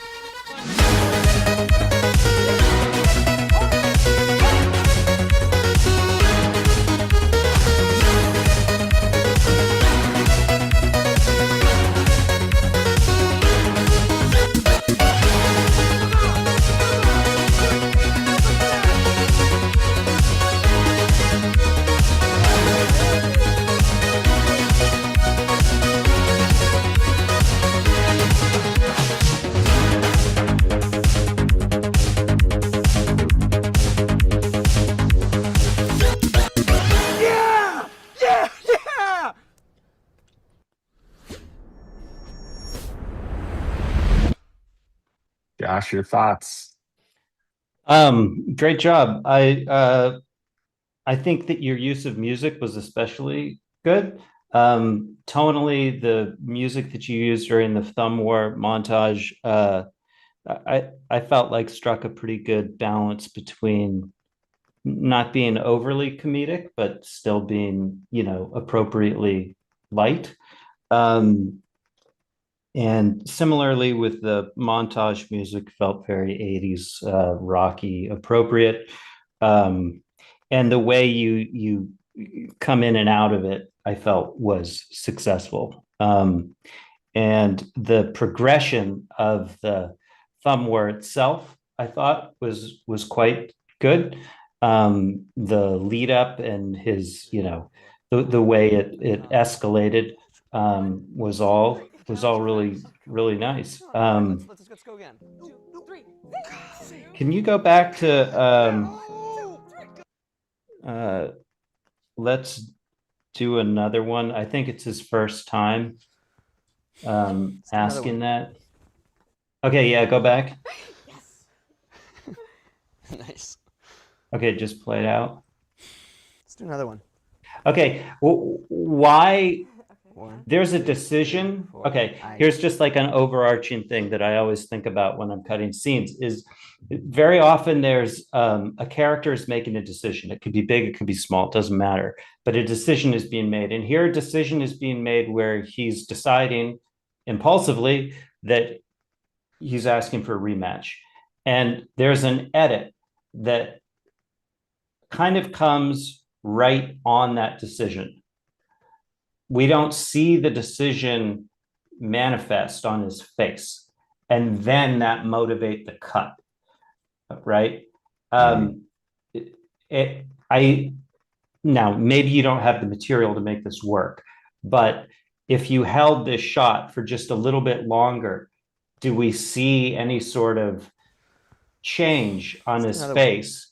C: Josh, your thoughts?
D: Great job. I think that your use of music was especially good. Tonally, the music that you used during the thumb war montage, I felt like struck a pretty good balance between not being overly comedic, but still being, appropriately light. And similarly with the montage music, felt very 80s rocky, appropriate. And the way you come in and out of it, I felt was successful. And the progression of the thumb war itself, I thought was quite good. The lead up and his, the way it escalated was all really nice.
F: Let's go again. 2, 3.
D: Can you go back to let's do another one. I think it's his first time asking that. Okay, yeah, go back.
F: Yes. Nice.
D: Okay, just play it out.
F: Let's do another one.
D: Okay, why?
F: One,
D: There's a decision. Okay, here's just like an overarching thing that I always think about when I'm cutting scenes is very often there's a character is making a decision. It could be big, it could be small, it doesn't matter. But a decision is being made. And here a decision is being made where he's deciding impulsively that he's asking for a rematch. And there's an edit that kind of comes right on that decision. We don't see the decision manifest on his face, and then that motivate the cut, right? Now maybe you don't have the material to make this work, but if you held this shot for just a little bit longer, do we see any sort of change on his face?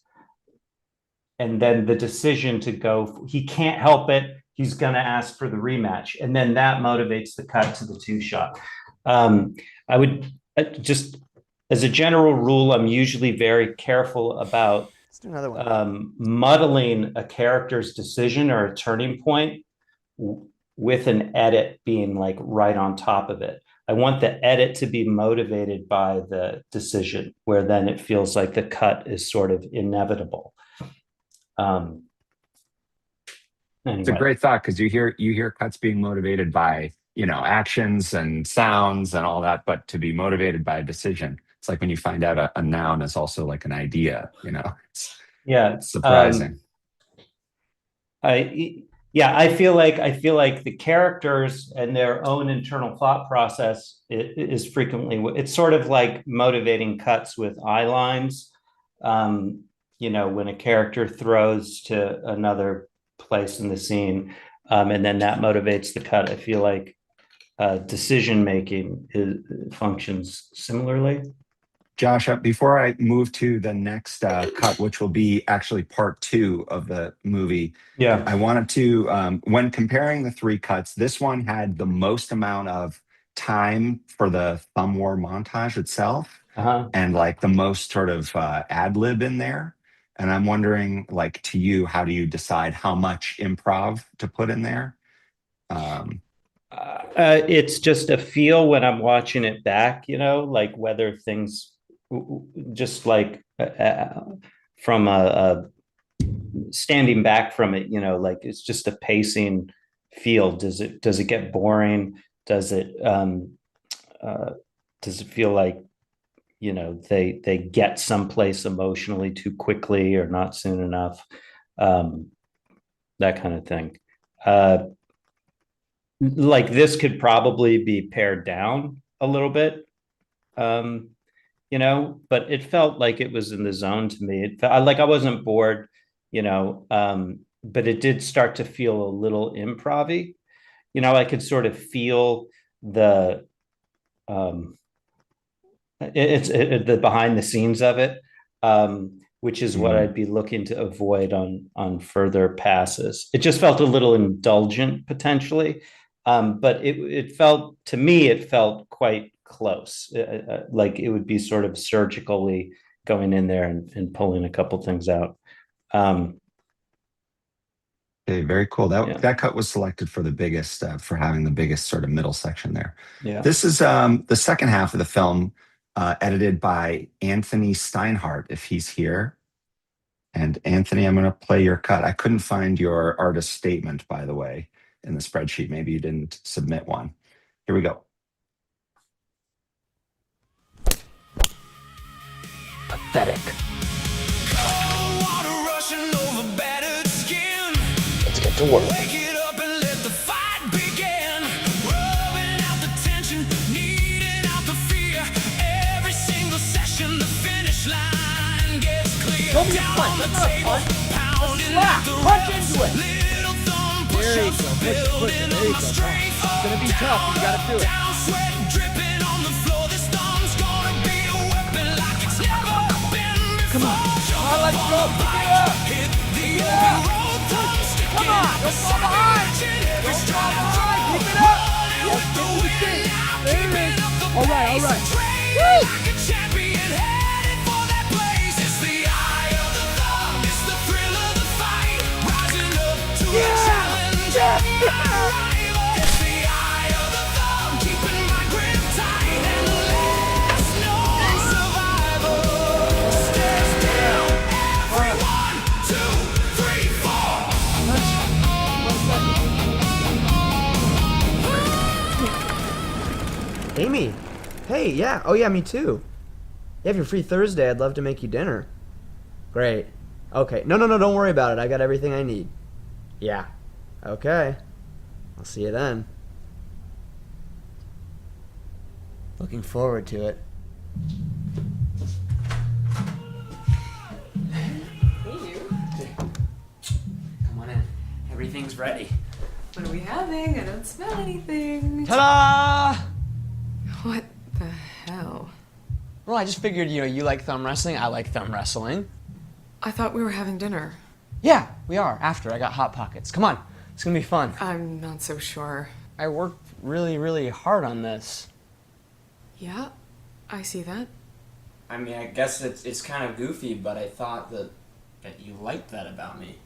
D: And then the decision to go, he can't help it. He's going to ask for the rematch. And then that motivates the cut to the 2-shot. I would just, as a general rule, I'm usually very careful about muddling a character's decision or a turning point with an edit being like right on top of it. I want the edit to be motivated by the decision, where then it feels like the cut is sort of inevitable. Anyway.
C: It's a great thought, because you hear cuts being motivated by actions and sounds and all that, but to be motivated by a decision, it's like when you find out a noun is also like an idea. It's surprising.
D: I feel like the characters and their own internal thought process is frequently, it's sort of like motivating cuts with eye lines. When a character throws to another place in the scene, and then that motivates the cut. I feel like decision making functions similarly.
C: Josh, before I move to the next cut, which will be actually part 2 of the movie, I wanted to, when comparing the 3 cuts, this one had the most amount of time for the thumb war montage itself, and like the most sort of ad lib in there. And I'm wondering, like, to you, how do you decide how much improv to put in there?
D: It's just a feel when I'm watching it back, like whether things just like from a standing back from it, like it's just a pacing feel. Does it get boring? Does it feel like they get someplace emotionally too quickly or not soon enough, that kind of thing. Like this could probably be pared down a little bit, but it felt like it was in the zone to me. It felt like I wasn't bored, but it did start to feel a little improv-y. I could sort of feel the the behind the scenes of it, which is what I'd be looking to avoid on further passes. It just felt a little indulgent potentially, but it felt, to me, it felt quite close. Like it would be sort of surgically going in there and pulling a couple things out.
C: Okay, very cool. That cut was selected for the biggest, for having the biggest sort of middle section there.
D: Yeah.
C: This is the second half of the film, edited by Anthony Steinhardt, if he's here. And Anthony, I'm going to play your cut. I couldn't find your artist statement, by the way, in the spreadsheet. Maybe you didn't submit one. Here we go.
E: Pathetic. Let's get to work.
H: me a punch. That's not a punch. A slap. Punch into it. There you go. Push it. There you go. It's gonna be tough. You gotta do it. Come on. Come on, let's go. Pick it up. Pick it up. Come on. Don't fall behind. Don't fall behind. Keep it up. Yes, get to the thing. There it is. All right, all right. Woo!
F: Amy, hey, yeah, oh yeah, me too. Yeah, if you're free Thursday, I'd love to make you dinner. Great. Okay, no, don't worry about it. I got everything I need. Yeah. Okay. I'll see you then. Looking forward to it.
L: Hey, you.
F: Come on in. Everything's ready.
L: What are we having? I don't smell anything.
F: Ta-da!
L: What the hell?
F: Well, I just figured, you like thumb wrestling, I like thumb wrestling.
L: I thought we were having dinner.
F: Yeah, we are. After, I got Hot Pockets. Come on, it's gonna be fun.
L: I'm not so sure.
F: I worked really, really hard on this.
L: Yeah, I see that.
F: I mean, I guess it's kind of goofy, but I thought that you liked that about me.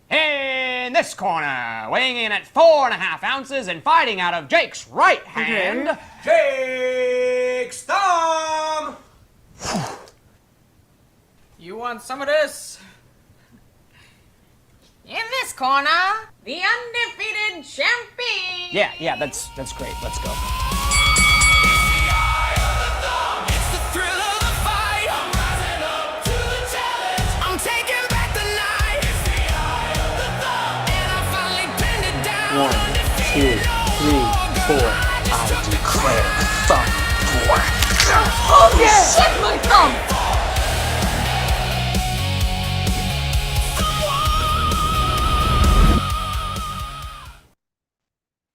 F: In this corner, weighing in at 4.5 ounces and fighting out of Jake's right hand, Jake's thumb!
N: You want some of this? In this corner, the undefeated champion.
F: Yeah, that's great. Let's go. One, two, three, four. I declare thumb war.
N: Oh yeah! Shit, my thumb!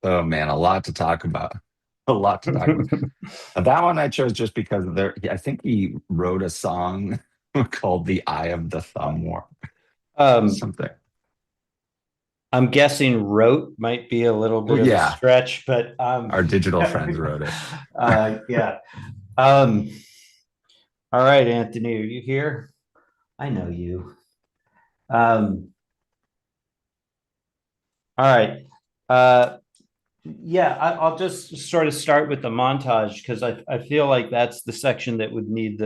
C: Oh man, a lot to talk about. A lot to talk about. That one I chose just because I think he wrote a song called "The Eye of the Thumb War." Something.
D: I'm guessing wrote might be a little bit of a stretch, but
C: our digital friends wrote it.
D: Yeah. All right, Anthony, are you here? I know you. All right. Yeah, I'll just sort of start with the montage because I feel like that's the section that would need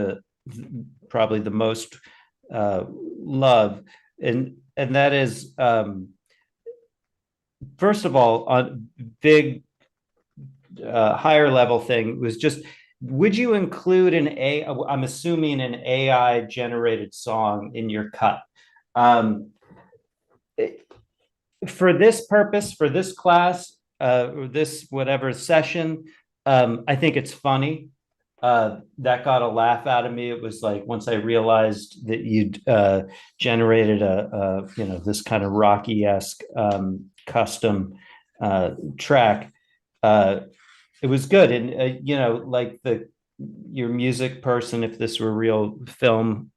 D: probably the most love, and that is first of all, on big higher level thing was just, would you include I'm assuming an AI generated song in your cut? For this purpose, for this class, or this whatever session, I think it's funny. That got a laugh out of me. It was like, once I realized that you'd generated this kind of Rocky-esque custom track, it was good. And like your music person, if this were real film,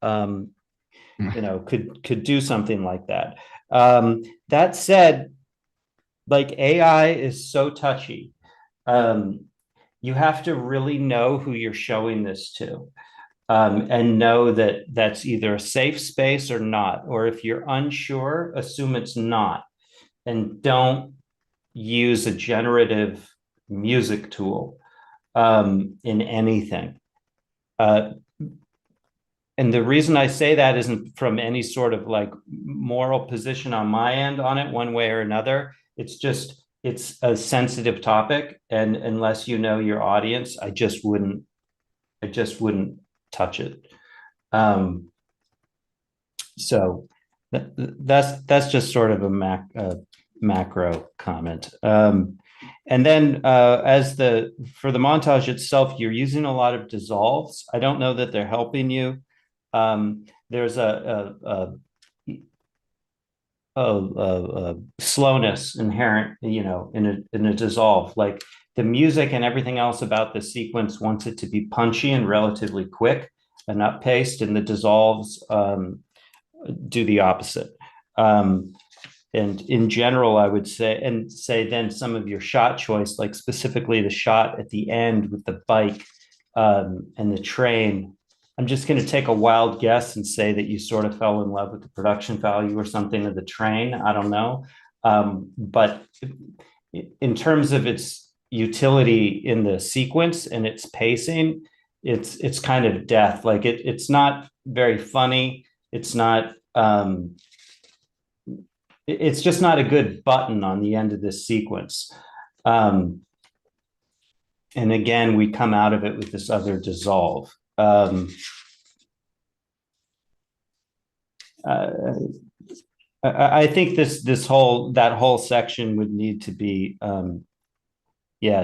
D: could do something like that. That said, like, AI is so touchy. You have to really know who you're showing this to, and know that that's either a safe space or not. Or if you're unsure, assume it's not, and don't use a generative music tool in anything. And the reason I say that isn't from any sort of like moral position on my end on it one way or another. It's just, it's a sensitive topic, and unless you know your audience, I just wouldn't touch it. So that's just sort of a macro comment. And then for the montage itself, you're using a lot of dissolves. I don't know that they're helping you. There's a slowness inherent, in a dissolve. Like the music and everything else about the sequence wants it to be punchy and relatively quick and not paced, and the dissolves do the opposite. And in general, I would say then some of your shot choice, like specifically the shot at the end with the bike and the train, I'm just going to take a wild guess and say that you sort of fell in love with the production value or something of the train. I don't know. But in terms of its utility in the sequence and its pacing, it's kind of death. Like it's not very funny. It's not, it's just not a good button on the end of this sequence. And again, we come out of it with this other dissolve. I think that whole section would need to be,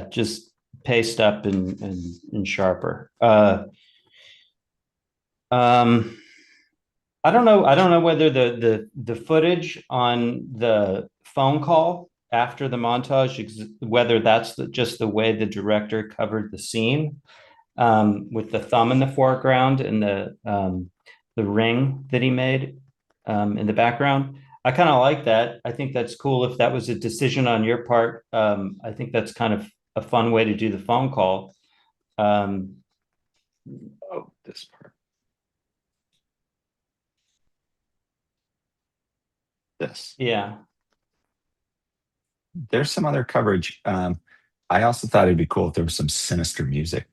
D: just paced up and sharper. I don't know whether the footage on the phone call after the montage, whether that's just the way the director covered the scene, with the thumb in the foreground and the ring that he made in the background. I kind of like that. I think that's cool. If that was a decision on your part, I think that's kind of a fun way to do the phone call.
C: This part. This.
D: Yeah.
C: There's some other coverage. I also thought it'd be cool if there was some sinister music.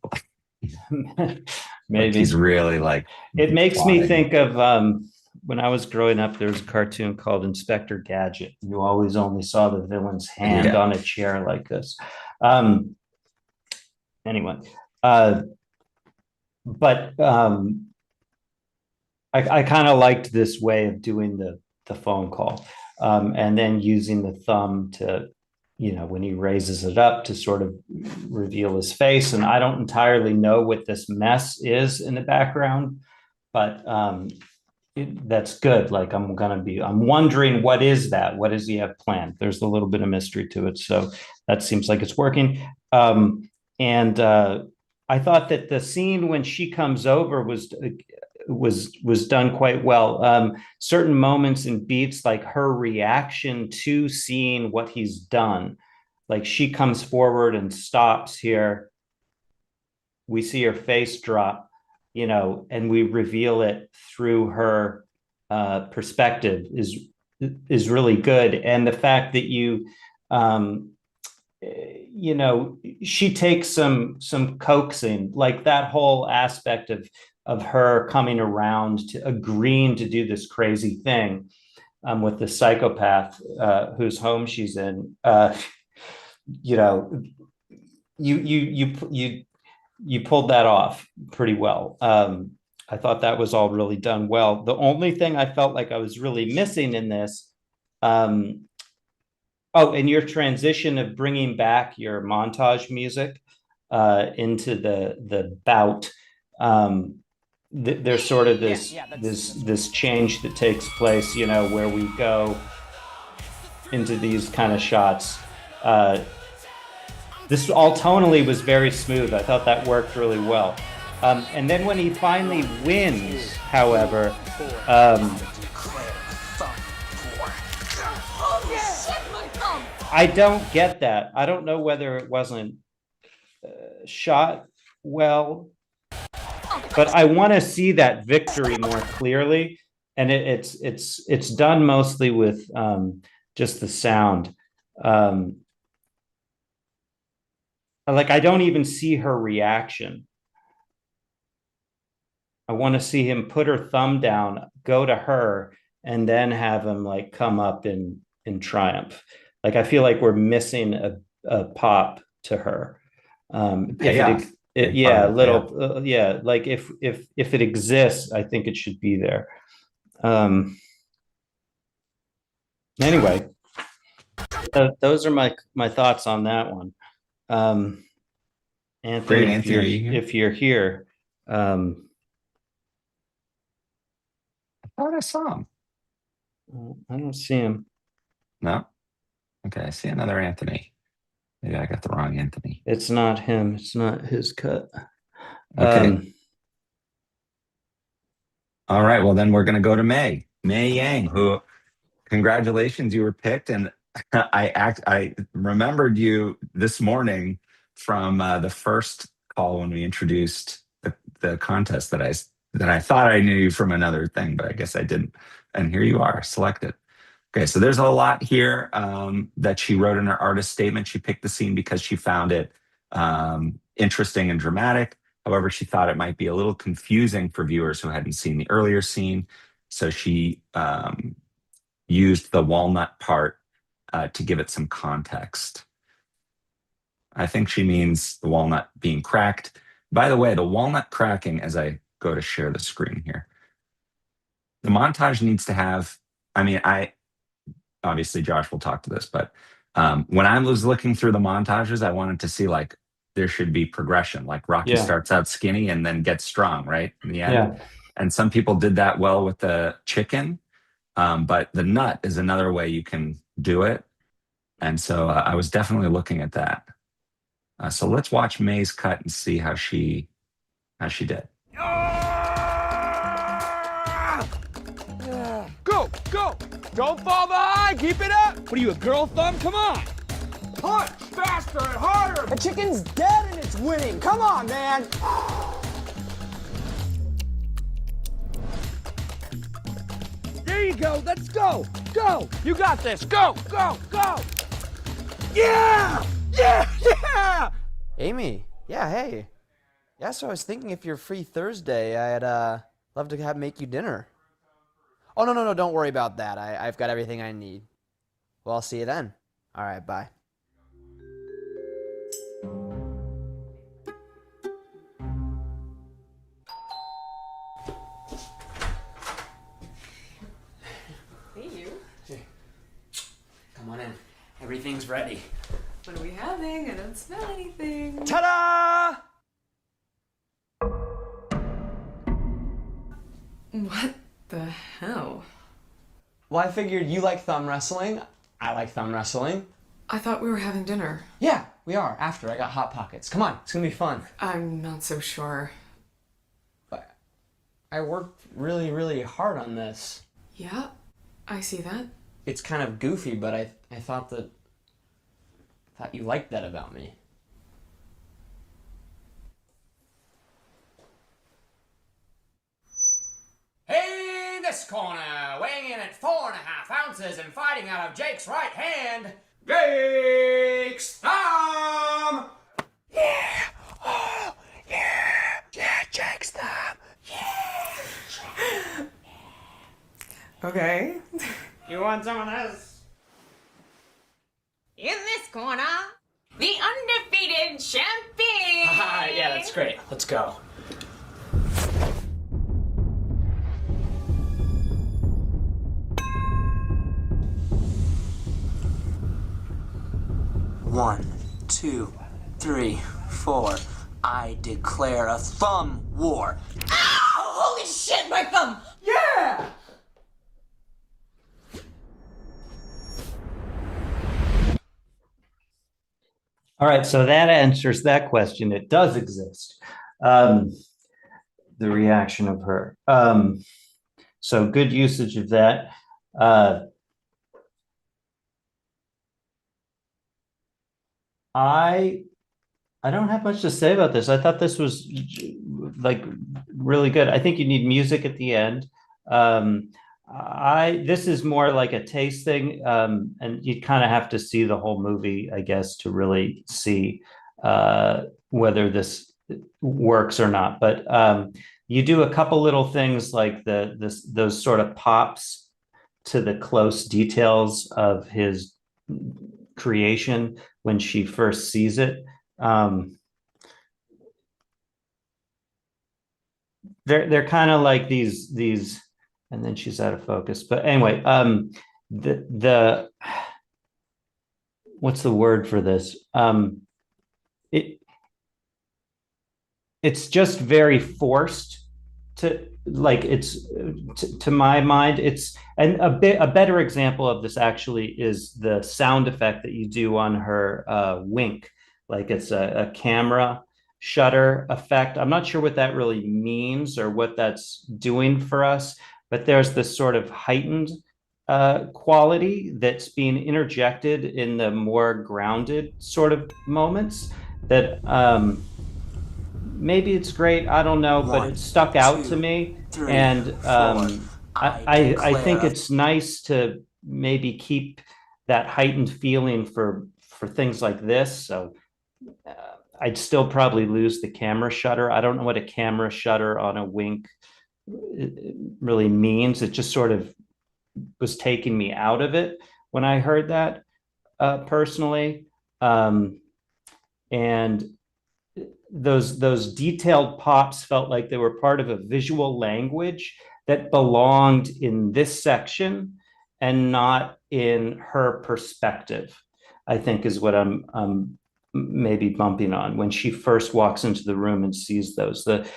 D: Maybe
C: like he's really like.
D: It makes me think of when I was growing up, there was a cartoon called Inspector Gadget. You always only saw the villain's hand on a chair like this. Anyway, but I kind of liked this way of doing the phone call, and then using the thumb to, when he raises it up to sort of reveal his face. And I don't entirely know what this mess is in the background, but that's good. Like I'm wondering, what is that? What does he have planned? There's a little bit of mystery to it. So that seems like it's working. And I thought that the scene when she comes over was done quite well. Certain moments and beats, like her reaction to seeing what he's done, like she comes forward and stops here. We see her face drop, and we reveal it through her perspective is really good. And the fact that she takes some coaxing, like that whole aspect of her coming around to agreeing to do this crazy thing with the psychopath whose home she's in. You pulled that off pretty well. I thought that was all really done well. The only thing I felt like I was really missing in this, and your transition of bringing back your montage music into the bout. There's sort of this change that takes place, where we go into these kind of shots. This all tonally was very smooth. I thought that worked really well. And then when he finally wins, however, I don't get that. I don't know whether it wasn't shot well, but I want to see that victory more clearly. And it's done mostly with just the sound. Like I don't even see her reaction. I want to see him put her thumb down, go to her, and then have him like come up in triumph. Like I feel like we're missing a pop to her. Like if it exists, I think it should be there. Anyway, those are my thoughts on that one. Anthony,
C: Great, Anthony, are you here?
D: if you're here,
C: I thought I saw him.
D: I don't see him.
C: No. Okay, I see another Anthony. Maybe I got the wrong Anthony.
D: It's not him. It's not his cut.
C: Okay. All right. Well, then we're going to go to May Yang, who, congratulations, you were picked. And I remembered you this morning from the first call when we introduced the contest that I thought I knew you from another thing, but I guess I didn't. And here you are, selected. Okay, so there's a lot here that she wrote in her artist statement. She picked the scene because she found it interesting and dramatic. However, she thought it might be a little confusing for viewers who hadn't seen the earlier scene. So she used the walnut part to give it some context. I think she means the walnut being cracked. By the way, the walnut cracking, as I go to share the screen here, the montage needs to have, obviously Josh will talk to this, but when I was looking through the montages, I wanted to see like there should be progression, like Rocky starts out skinny and then gets strong, right? In the end.
D: Yeah.
C: And some people did that well with the chicken, but the nut is another way you can do it. And so I was definitely looking at that. So let's watch May's cut and see how she did.
H: Go, go! Don't fall behind! Keep it up! What are you, a girl thumb? Come on! Punch! Faster and harder!
N: The chicken's dead and it's winning. Come on, man!
H: There you go. Let's go. Go. You got this. Go, go, go. Yeah! Yeah! Yeah!
F: Amy, yeah, hey. Yeah, so I was thinking if you're free Thursday, I'd love to make you dinner. Oh, no, don't worry about that. I've got everything I need. Well, I'll see you then. All right, bye.
G: Hey, you.
F: Hey. Come on in. Everything's ready.
G: What are we having? I don't smell anything.
F: Ta-da!
G: What the hell?
F: Well, I figured you like thumb wrestling. I like thumb wrestling.
G: I thought we were having dinner.
F: Yeah, we are. After, I got Hot Pockets. Come on, it's gonna be fun.
G: I'm not so sure.
F: But I worked really, really hard on this.
G: Yeah, I see that.
F: It's kind of goofy, but I thought you liked that about me.
N: In this corner, weighing in at 4.5 ounces and fighting out of Jake's right hand, Jake's thumb! Yeah! Oh, yeah! Yeah, Jake's thumb! Yeah!
G: Okay.
N: You want some of this?
O: In this corner, the undefeated champion!
F: Yeah, that's great. Let's go.
P: One, 2, 3, 4. I declare a thumb war.
N: Ow! Holy shit, my thumb! Yeah!
D: All right, so that answers that question. It does exist. The reaction of her. So good usage of that. I don't have much to say about this. I thought this was like really good. I think you need music at the end. This is more like a taste thing, and you kind of have to see the whole movie, I guess, to really see whether this works or not. But you do a couple little things like those sort of pops to the close details of his creation when she first sees it. They're kind of like these, and then she's out of focus. But anyway, what's the word for this? It's just very forced to, like, it's to my mind. It's, and a better example of this actually is the sound effect that you do on her wink. Like, it's a camera shutter effect. I'm not sure what that really means or what that's doing for us, but there's this sort of heightened quality that's being interjected in the more grounded sort of moments that maybe it's great, I don't know, but it stuck out to me. And I think it's nice to maybe keep that heightened feeling for things like this. So I'd still probably lose the camera shutter. I don't know what a camera shutter on a wink really means. It just sort of was taking me out of it when I heard that personally. And those detailed pops felt like they were part of a visual language that belonged in this section and not in her perspective, I think, is what I'm maybe bumping on when she first walks into the room and sees those. The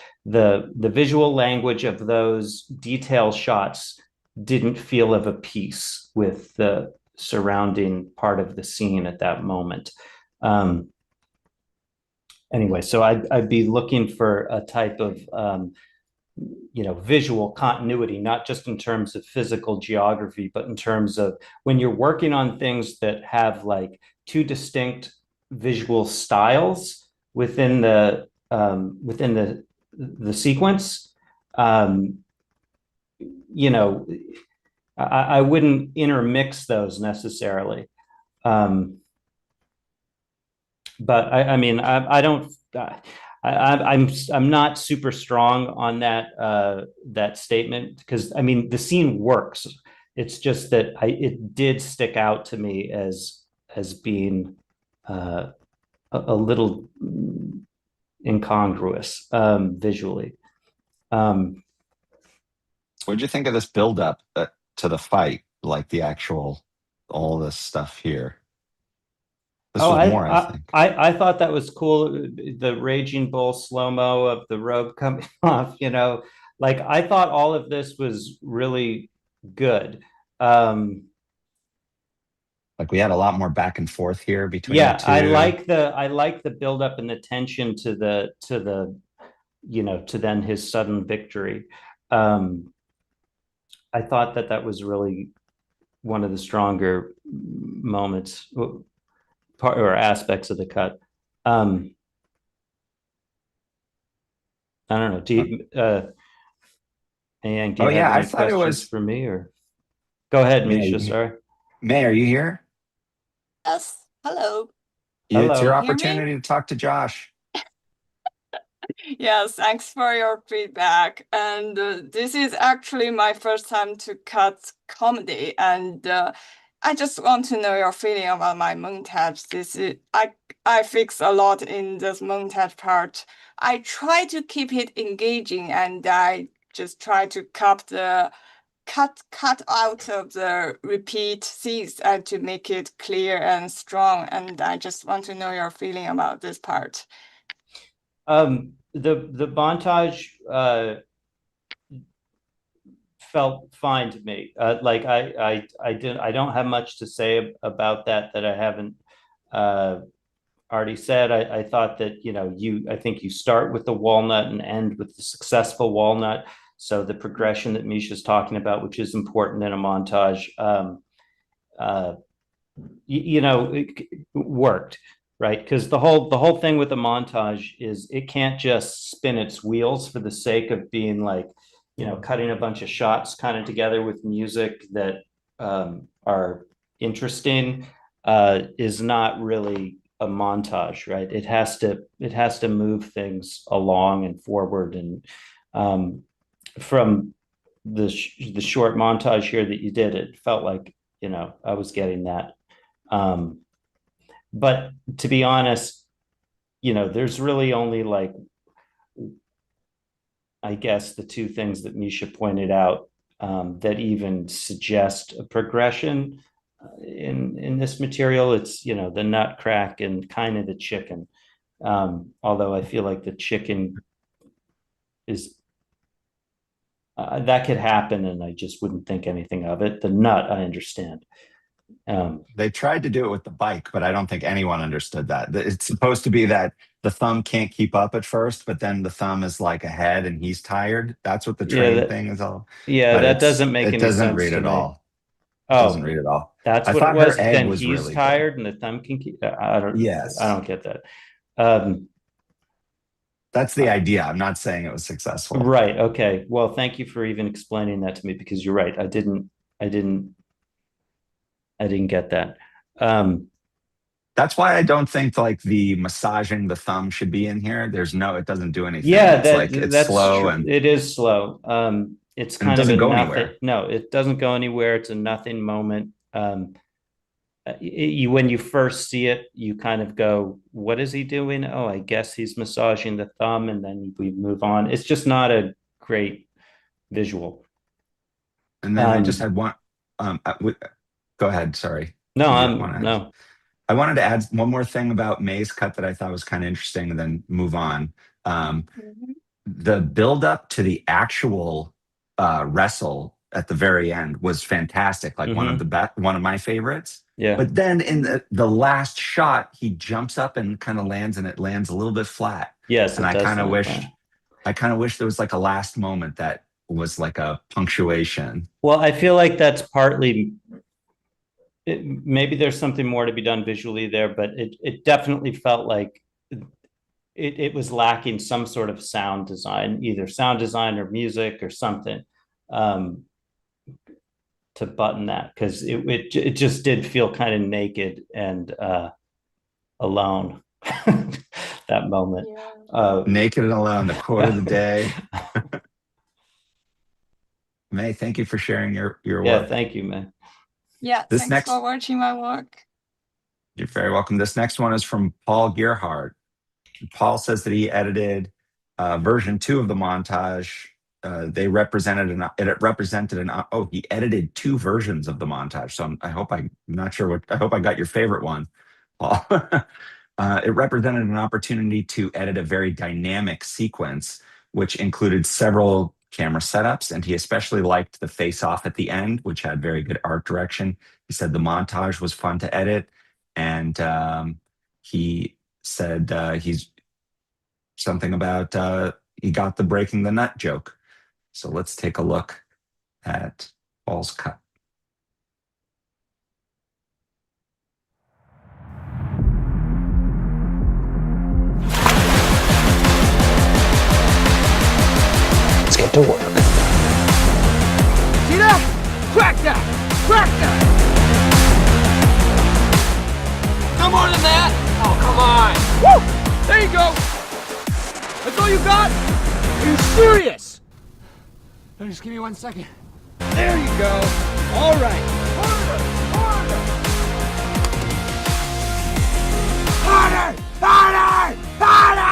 D: visual language of those detail shots didn't feel of a piece with the surrounding part of the scene at that moment. Anyway, so I'd be looking for a type of visual continuity, not just in terms of physical geography, but in terms of when you're working on things that have like two distinct visual styles within the sequence. I wouldn't intermix those necessarily. But I mean, I'm not super strong on that statement, because I mean the scene works. It's just that it did stick out to me as being a little incongruous visually.
C: What did you think of this build-up to the fight, like the actual all this stuff here? This was more, I think.
D: I thought that was cool. The Raging Bull slow-mo of the robe coming off, like I thought all of this was really good.
C: Like we had a lot more back and forth here between the two.
D: I like the build-up and the tension to the to then his sudden victory. I thought that was really one of the stronger moments or aspects of the cut. I don't know. Do you, and do you have any questions for me, or go ahead, Misha? Sorry.
C: May, are you here?
Q: Yes. Hello.
C: It's your opportunity to talk to Josh.
Q: Yes, thanks for your feedback. And this is actually my first time to cut comedy, and I just want to know your feeling about my montage. I fix a lot in this montage part. I try to keep it engaging, and I just try to cut out of the repeat scenes and to make it clear and strong. And I just want to know your feeling about this part.
D: The montage felt fine to me. Like I don't have much to say about that I haven't already said. I thought that I think you start with the walnut and end with the successful walnut. So the progression that Misha's talking about, which is important in a montage, it worked, right? Because the whole thing with the montage is it can't just spin its wheels for the sake of being like, cutting a bunch of shots kind of together with music that are interesting. Is not really a montage, right? It has to move things along and forward. And from the short montage here that you did, it felt like I was getting that. But to be honest, there's really only like, I guess, the two things that Misha pointed out that even suggest a progression. in this material, it's, you know, the nut crack and kind of the chicken. Although I feel like the chicken is that could happen, and I just wouldn't think anything of it. The nut, I understand.
C: They tried to do it with the bike, but I don't think anyone understood that. It's supposed to be that the thumb can't keep up at first, but then the thumb is like ahead and he's tired. That's what the train thing is all.
D: Yeah,
C: but
D: that doesn't make
C: it
D: any
C: doesn't
D: sense
C: read
D: to
C: at
D: me.
C: all. It
D: Oh,
C: doesn't read at all.
D: That's
C: I
D: what it
C: thought
D: was.
C: her egg
D: Then
C: was
D: he's
C: really
D: tired and the thumb can keep. I don't.
C: Yes.
D: I don't get that.
C: That's the idea. I'm not saying it was successful.
D: Right. Okay. Well, thank you for even explaining that to me, because you're right. I didn't get that.
C: That's why I don't think like the massaging the thumb should be in here. It doesn't do anything.
D: Yeah,
C: it's slow
D: true.
C: and
D: it is slow. It's
C: and it
D: kind of
C: doesn't
D: a
C: go
D: nothing.
C: anywhere.
D: No, it doesn't go anywhere. It's a nothing moment. When you first see it, you kind of go, "What is he doing? Oh, I guess he's massaging the thumb," and then we move on. It's just not a great visual.
C: And then I just had one. Go ahead. Sorry.
D: No,
C: no. I wanted to add one more thing about May's cut that I thought was kind of interesting, and then move on. The build-up to the actual wrestle at the very end was fantastic. Like one of my favorites.
D: Yeah.
C: But then in the last shot, he jumps up and kind of lands, and it lands a little bit flat.
D: Yes,
C: and I kind of wish there was like a last moment that was like a punctuation.
D: Well, I feel like that's partly. Maybe there's something more to be done visually there, but it definitely felt like it was lacking some sort of sound design, either sound design or music or something, to button that, because it just did feel kind of naked and alone. That moment.
C: Naked and alone, the quote of the day. May, thank you for sharing your work.
D: Yeah, thank you, man.
Q: Yeah, thanks for watching my work.
C: You're very welcome. This next one is from Paul Gerhardt. Paul says that he edited version 2 of the montage. He edited 2 versions of the montage. So I hope I got your favorite one, Paul. It represented an opportunity to edit a very dynamic sequence, which included several camera setups, and he especially liked the face-off at the end, which had very good art direction. He said the montage was fun to edit, and he said he's something about he got the breaking the nut joke. So let's take a look at Paul's cut.
E: Let's get to work.
H: See that? Crack that! Crack that! No more than that! Oh, come on! Woo! There you go! That's all you got? Are you serious? No, just give me 1 second. There you go. All right. Harder! Harder! Harder! Harder! Harder!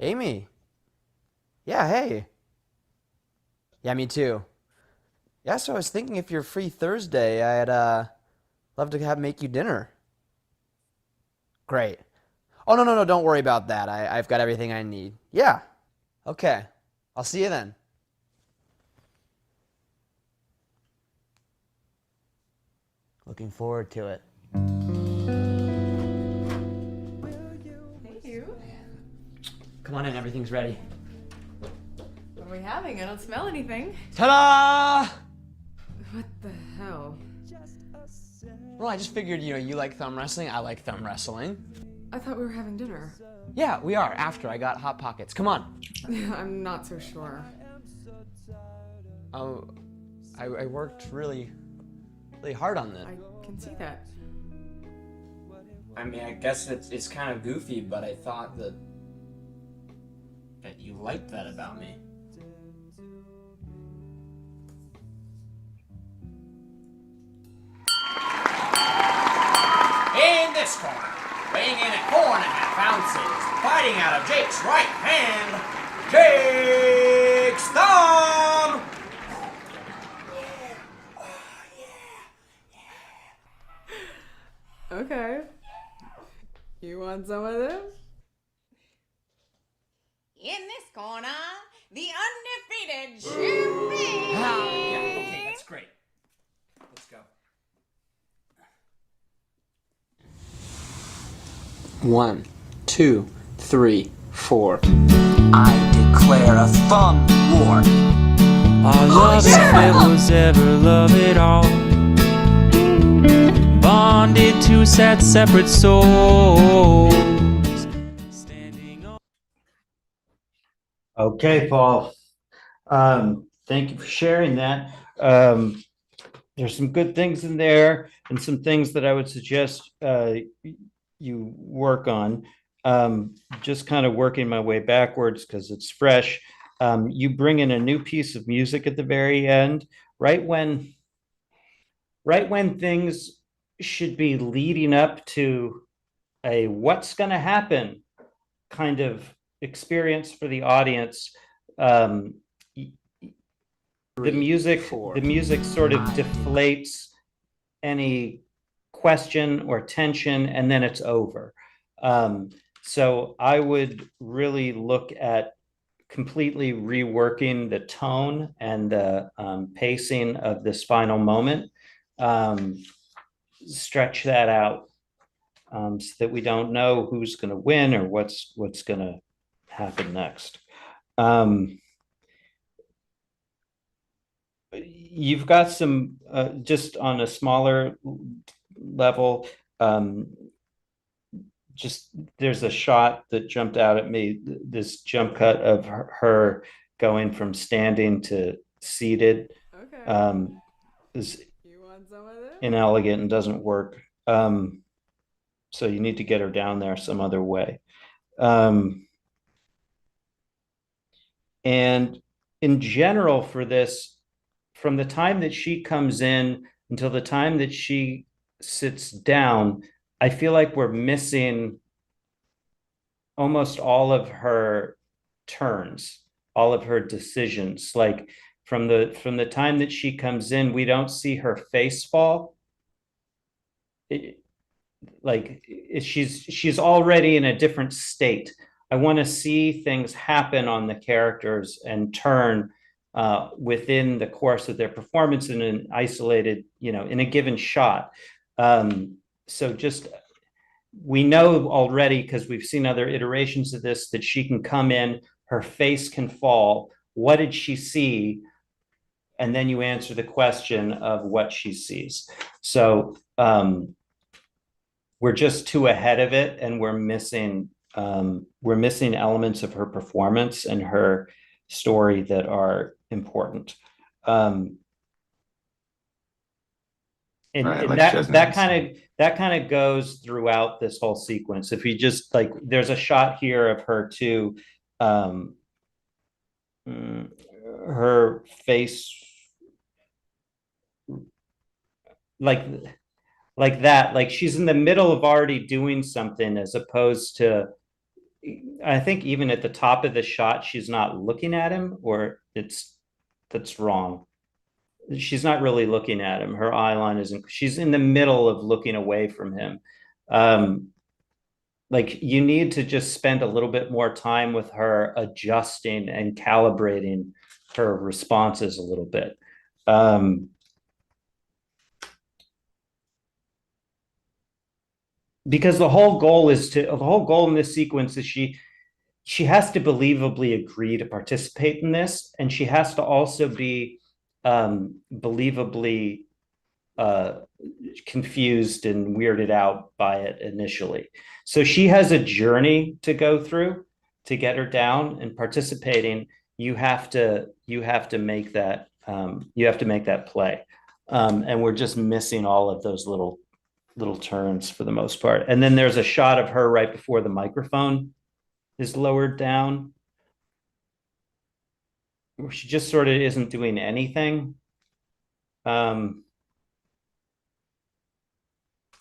F: Amy. Yeah, hey. Yeah, me too. Yeah, so I was thinking if you're free Thursday, I'd love to make you dinner. Great. Oh, no, don't worry about that. I've got everything I need. Yeah. Okay. I'll see you then. Looking forward to it.
L: Thank you.
F: Come on in, everything's ready.
L: What are we having? I don't smell anything.
F: Ta-da!
L: What the hell?
F: Well, I just figured, you like thumb wrestling, I like thumb wrestling.
L: I thought we were having dinner.
F: Yeah, we are, after I got Hot Pockets. Come on.
L: I'm not so sure.
F: Oh, I worked really hard on that.
L: I can see that.
P: I mean, I guess it's kind of goofy, but I thought that you liked that about me.
N: In this corner, weighing in at 4.5 ounces, fighting out of Jake's right hand, Jake's thumb!
L: Okay. You want some of this?
O: In this corner, the undefeated champion.
N: Yeah, okay, that's great. Let's go.
P: 1, 2, 3, 4. I declare a thumb war.
H: Our love if there was ever love at all. Bonded to sad separate souls.
D: Okay, Paul. Thank you for sharing that. There's some good things in there and some things that I would suggest you work on. Just kind of working my way backwards because it's fresh. You bring in a new piece of music at the very end, right when things should be leading up to a what's going to happen kind of experience for the audience. The music sort of deflates any question or tension, and then it's over. So I would really look at completely reworking the tone and the pacing of this final moment. Stretch that out so that we don't know who's going to win or what's going to happen next. You've got some just on a smaller level. Just there's a shot that jumped out at me. This jump cut of her going from standing to seated.
L: Okay.
D: Is
L: You want some of this?
D: inelegant and doesn't work. So you need to get her down there some other way. And in general for this, from the time that she comes in until the time that she sits down, I feel like we're missing almost all of her turns, all of her decisions. Like from the time that she comes in, we don't see her face fall. She's already in a different state. I want to see things happen on the characters and turn within the course of their performance in an isolated, in a given shot. So just, we know already, because we've seen other iterations of this, that she can come in, her face can fall. What did she see? And then you answer the question of what she sees. So we're just too ahead of it, and we're missing elements of her performance and her story that are important. That kind of goes throughout this whole sequence. If you just there's a shot here of her too, her face like that, like she's in the middle of already doing something, as opposed to, I think even at the top of the shot, she's not looking at him, or that's wrong. She's not really looking at him. Her eye line isn't, she's in the middle of looking away from him. You need to just spend a little bit more time with her, adjusting and calibrating her responses a little bit. Because the whole goal in this sequence is she has to believably agree to participate in this, and she has to also be believably confused and weirded out by it initially. So she has a journey to go through to get her down and participating. You have to make that play, and we're just missing all of those little turns for the most part. And then there's a shot of her right before the microphone is lowered down, where she just sort of isn't doing anything. I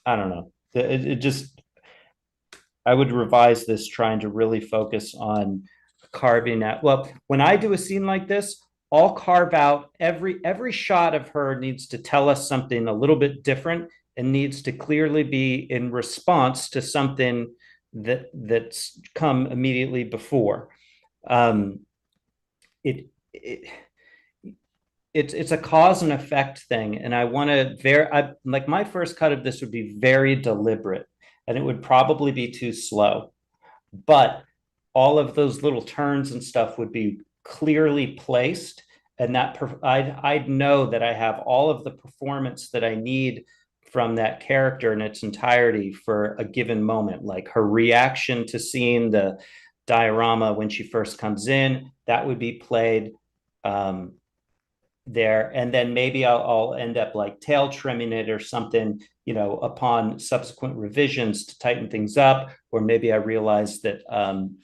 D: don't know. It just, I would revise this, trying to really focus on carving out. Well, when I do a scene like this, I'll carve out every shot of her needs to tell us something a little bit different and needs to clearly be in response to something that's come immediately before. It's a cause and effect thing, and I want to like my first cut of this would be very deliberate, and it would probably be too slow, but all of those little turns and stuff would be clearly placed, and that I'd know that I have all of the performance that I need from that character in its entirety for a given moment, like her reaction to seeing the diorama when she first comes in, that would be played there, and then maybe I'll end up like tail trimming it or something, you know, upon subsequent revisions to tighten things up, or maybe I realize that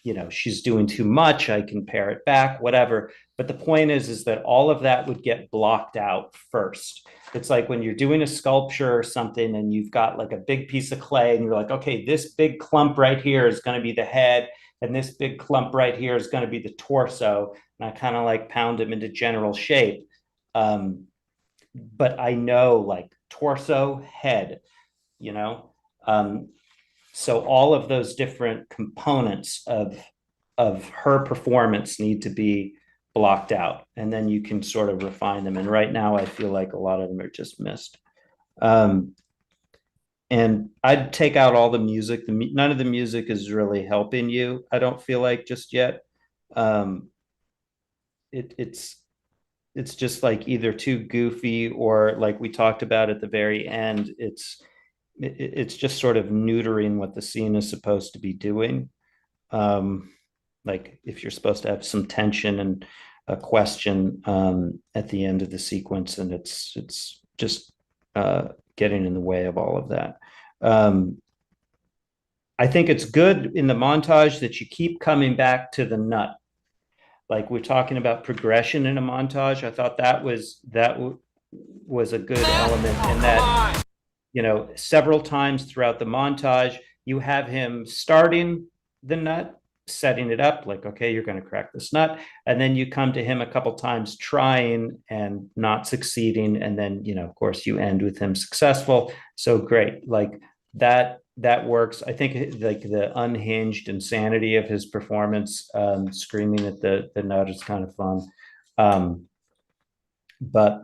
D: you know, she's doing too much, I can pare it back, whatever. But the point is that all of that would get blocked out first. It's like when you're doing a sculpture or something and you've got like a big piece of clay and you're like, okay, this big clump right here is going to be the head, and this big clump right here is going to be the torso, and I kind of like pound them into general shape. But I know like torso, head, you know, so all of those different components of her performance need to be blocked out, and then you can sort of refine them. And right now I feel like a lot of them are just missed. And I'd take out all the music. None of the music is really helping you, I don't feel like, just yet. It's just like either too goofy, or like we talked about at the very end, it's just sort of neutering what the scene is supposed to be doing. Like if you're supposed to have some tension and a question at the end of the sequence, and it's just getting in the way of all of that. I think it's good in the montage that you keep coming back to the nut. Like we're talking about progression in a montage. I thought that was a good element in that, you know, several times throughout the montage, you have him starting the nut, setting it up like, okay, you're going to crack this nut. And then you come to him a couple times trying and not succeeding. And then, you know, of course you end with him successful. So great. Like that works. I think like the unhinged insanity of his performance, screaming at the nut is kind of fun. But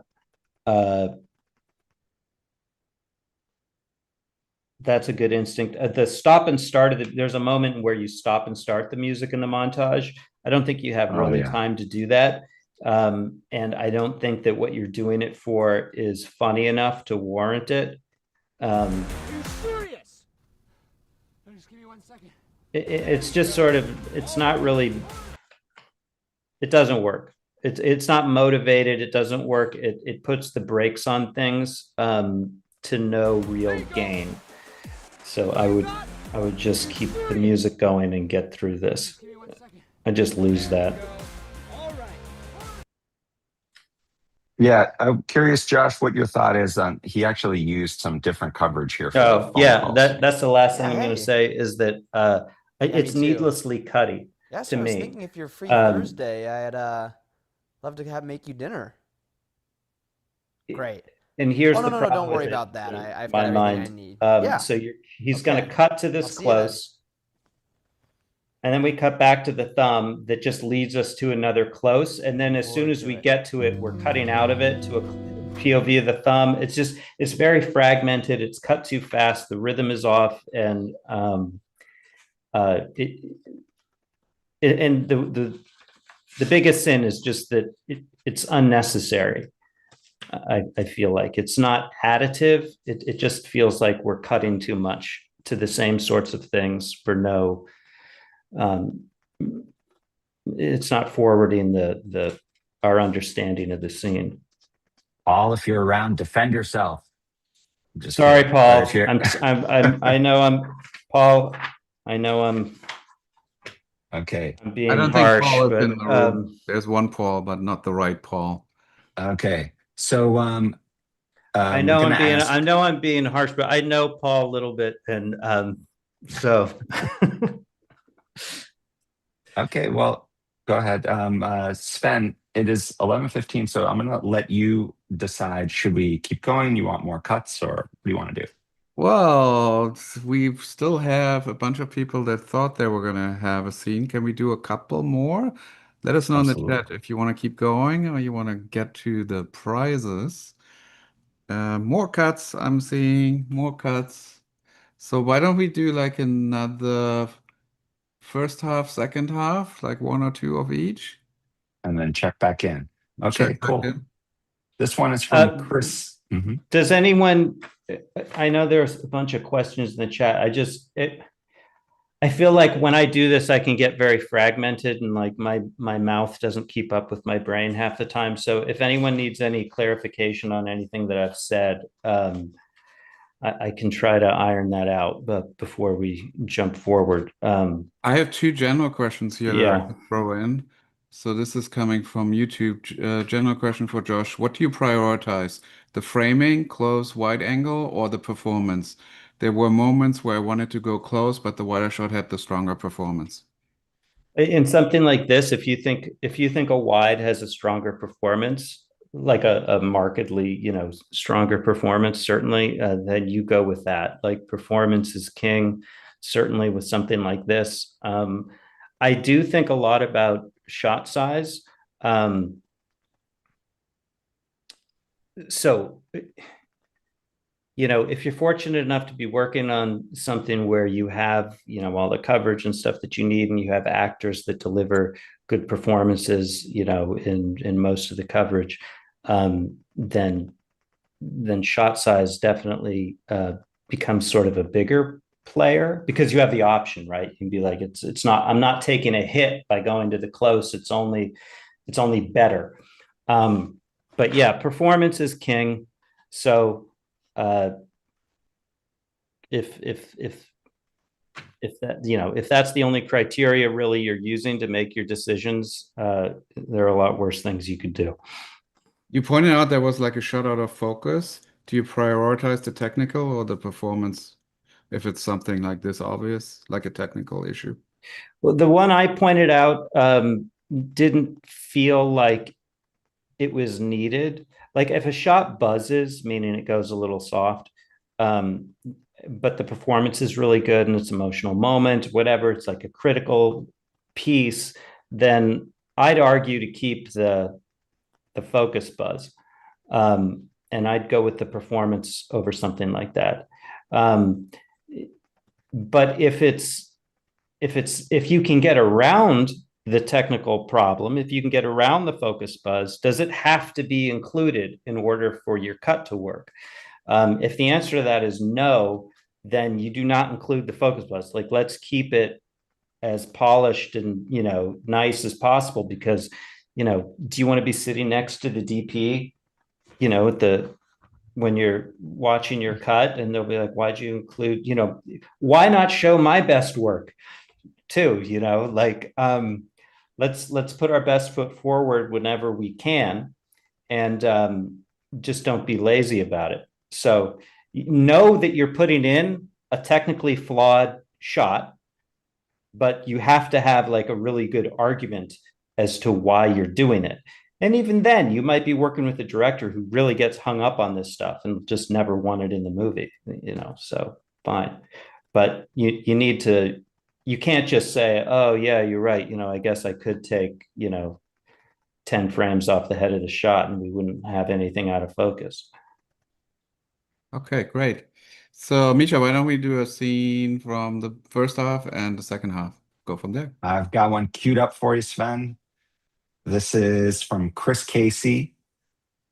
D: that's a good instinct. The stop and start there's a moment where you stop and start the music in the montage. I don't think you have really time to do that. And I don't think that what you're doing it for is funny enough to warrant it.
H: Are you serious? Just give me 1 second.
D: It's just sort of, it's not really, it doesn't work. It's not motivated. It doesn't work. It puts the brakes on things to no real gain. So I would just keep the music going and get through this. I just lose that.
C: Yeah, I'm curious, Josh, what your thought is on, he actually used some different coverage here. For
D: oh, yeah,
C: calls.
D: that's the last thing I'm going to say is that it's needlessly cutty to
F: I was
D: me.
F: thinking if you're free Thursday, I'd love to make you dinner. Great.
D: And here's
F: the
D: the
F: problem.
D: problem.
F: Don't worry about that. I've got everything I need. Yeah.
D: So he's going to cut to this close. And then we cut back to the thumb that just leads us to another close. And then as soon as we get to it, we're cutting out of it to a POV of the thumb. It's very fragmented. It's cut too fast. The rhythm is off. And the biggest sin is just that it's unnecessary. I feel like it's not additive. It just feels like we're cutting too much to the same sorts of things for no, it's not forwarding our understanding of the scene.
C: Paul, if you're around, defend yourself.
D: Sorry, Paul. I know I'm Paul. I know I'm
C: Okay.
D: I'm
B: I
D: being
B: don't think
D: harsh,
B: Paul is
D: but
B: in the room. There's one Paul, but not the right Paul.
C: Okay. So
D: I
C: we're
D: know
C: gonna ask.
D: I'm being harsh, but I know Paul a little bit, and so
C: Okay, well, go ahead. Sven, it is 11:15, so I'm gonna let you decide. Should we keep going? You want more cuts, or what do you want to do?
B: Well, we still have a bunch of people that thought they were going to have a scene. Can we do a couple more? Let us know in the chat if you want to keep going or you want to get to the prizes. More cuts, I'm seeing more cuts. So why don't we do like another first half, second half, like one or two of each?
C: And then check back in. Okay,
B: Check back
C: cool.
B: in.
C: This one is from Chris. Mhm.
D: Does anyone? I know there's a bunch of questions in the chat. I feel like when I do this, I can get very fragmented and like my mouth doesn't keep up with my brain half the time. So if anyone needs any clarification on anything that I've said, I can try to iron that out, but before we jump forward.
B: I have two general questions here that I
D: Yeah.
B: can throw in. So this is coming from YouTube. General question for Josh. What do you prioritize? The framing, close, wide angle, or the performance? There were moments where I wanted to go close, but the wider shot had the stronger performance.
D: In something like this, if you think a wide has a stronger performance, like a markedly, stronger performance, certainly, then you go with that. Like performance is king, certainly with something like this. I do think a lot about shot size. So, if you're fortunate enough to be working on something where you have, all the coverage and stuff that you need, and you have actors that deliver good performances, in most of the coverage, then shot size definitely becomes sort of a bigger player because you have the option, right? You can be like, I'm not taking a hit by going to the close. It's only better. But yeah, performance is king. So if that's the only criteria really you're using to make your decisions, there are a lot worse things you could do.
B: You pointed out there was like a shot out of focus. Do you prioritize the technical or the performance if it's something like this obvious, like a technical issue?
D: Well, the one I pointed out didn't feel like it was needed. Like if a shot buzzes, meaning it goes a little soft, but the performance is really good and it's an emotional moment, whatever, it's like a critical piece, then I'd argue to keep the focus buzz. And I'd go with the performance over something like that. But if you can get around the technical problem, if you can get around the focus buzz, does it have to be included in order for your cut to work? If the answer to that is no, then you do not include the focus buzz. Like, let's keep it as polished and, nice as possible because, do you want to be sitting next to the DP, when you're watching your cut and they'll be like, why'd you include, why not show my best work too? Let's put our best foot forward whenever we can and just don't be lazy about it. So know that you're putting in a technically flawed shot, but you have to have like a really good argument as to why you're doing it. And even then, you might be working with a director who really gets hung up on this stuff and just never want it in the movie, so fine. But you need to, you can't just say, oh yeah, you're right. I guess I could take, 10 frames off the head of the shot and we wouldn't have anything out of focus.
B: Okay, great. So Misha, why don't we do a scene from the first half and the second half? Go from there.
C: I've got one queued up for you, Sven. This is from Chris Casey.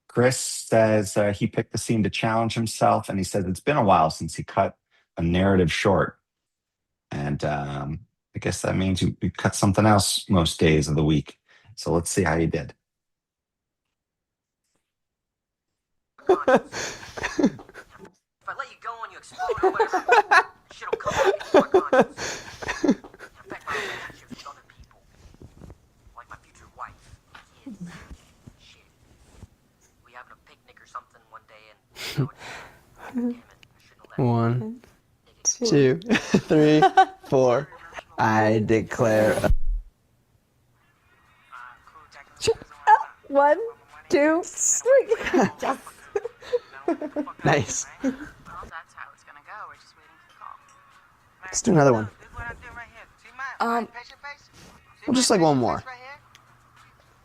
C: Chris says he picked the scene to challenge himself, and he says it's been a while since he cut a narrative short. And I guess that means you cut something else most days of the week. So let's see how you did.
N: If I let you go and you explode or whatever, shit'll come back into my conscience. Affect my relationships with other people.
F: 1, 2, 3, 4. I declare.
L: 1, 2, 3. Yes.
F: Nice. Let's do another one. Just like one more.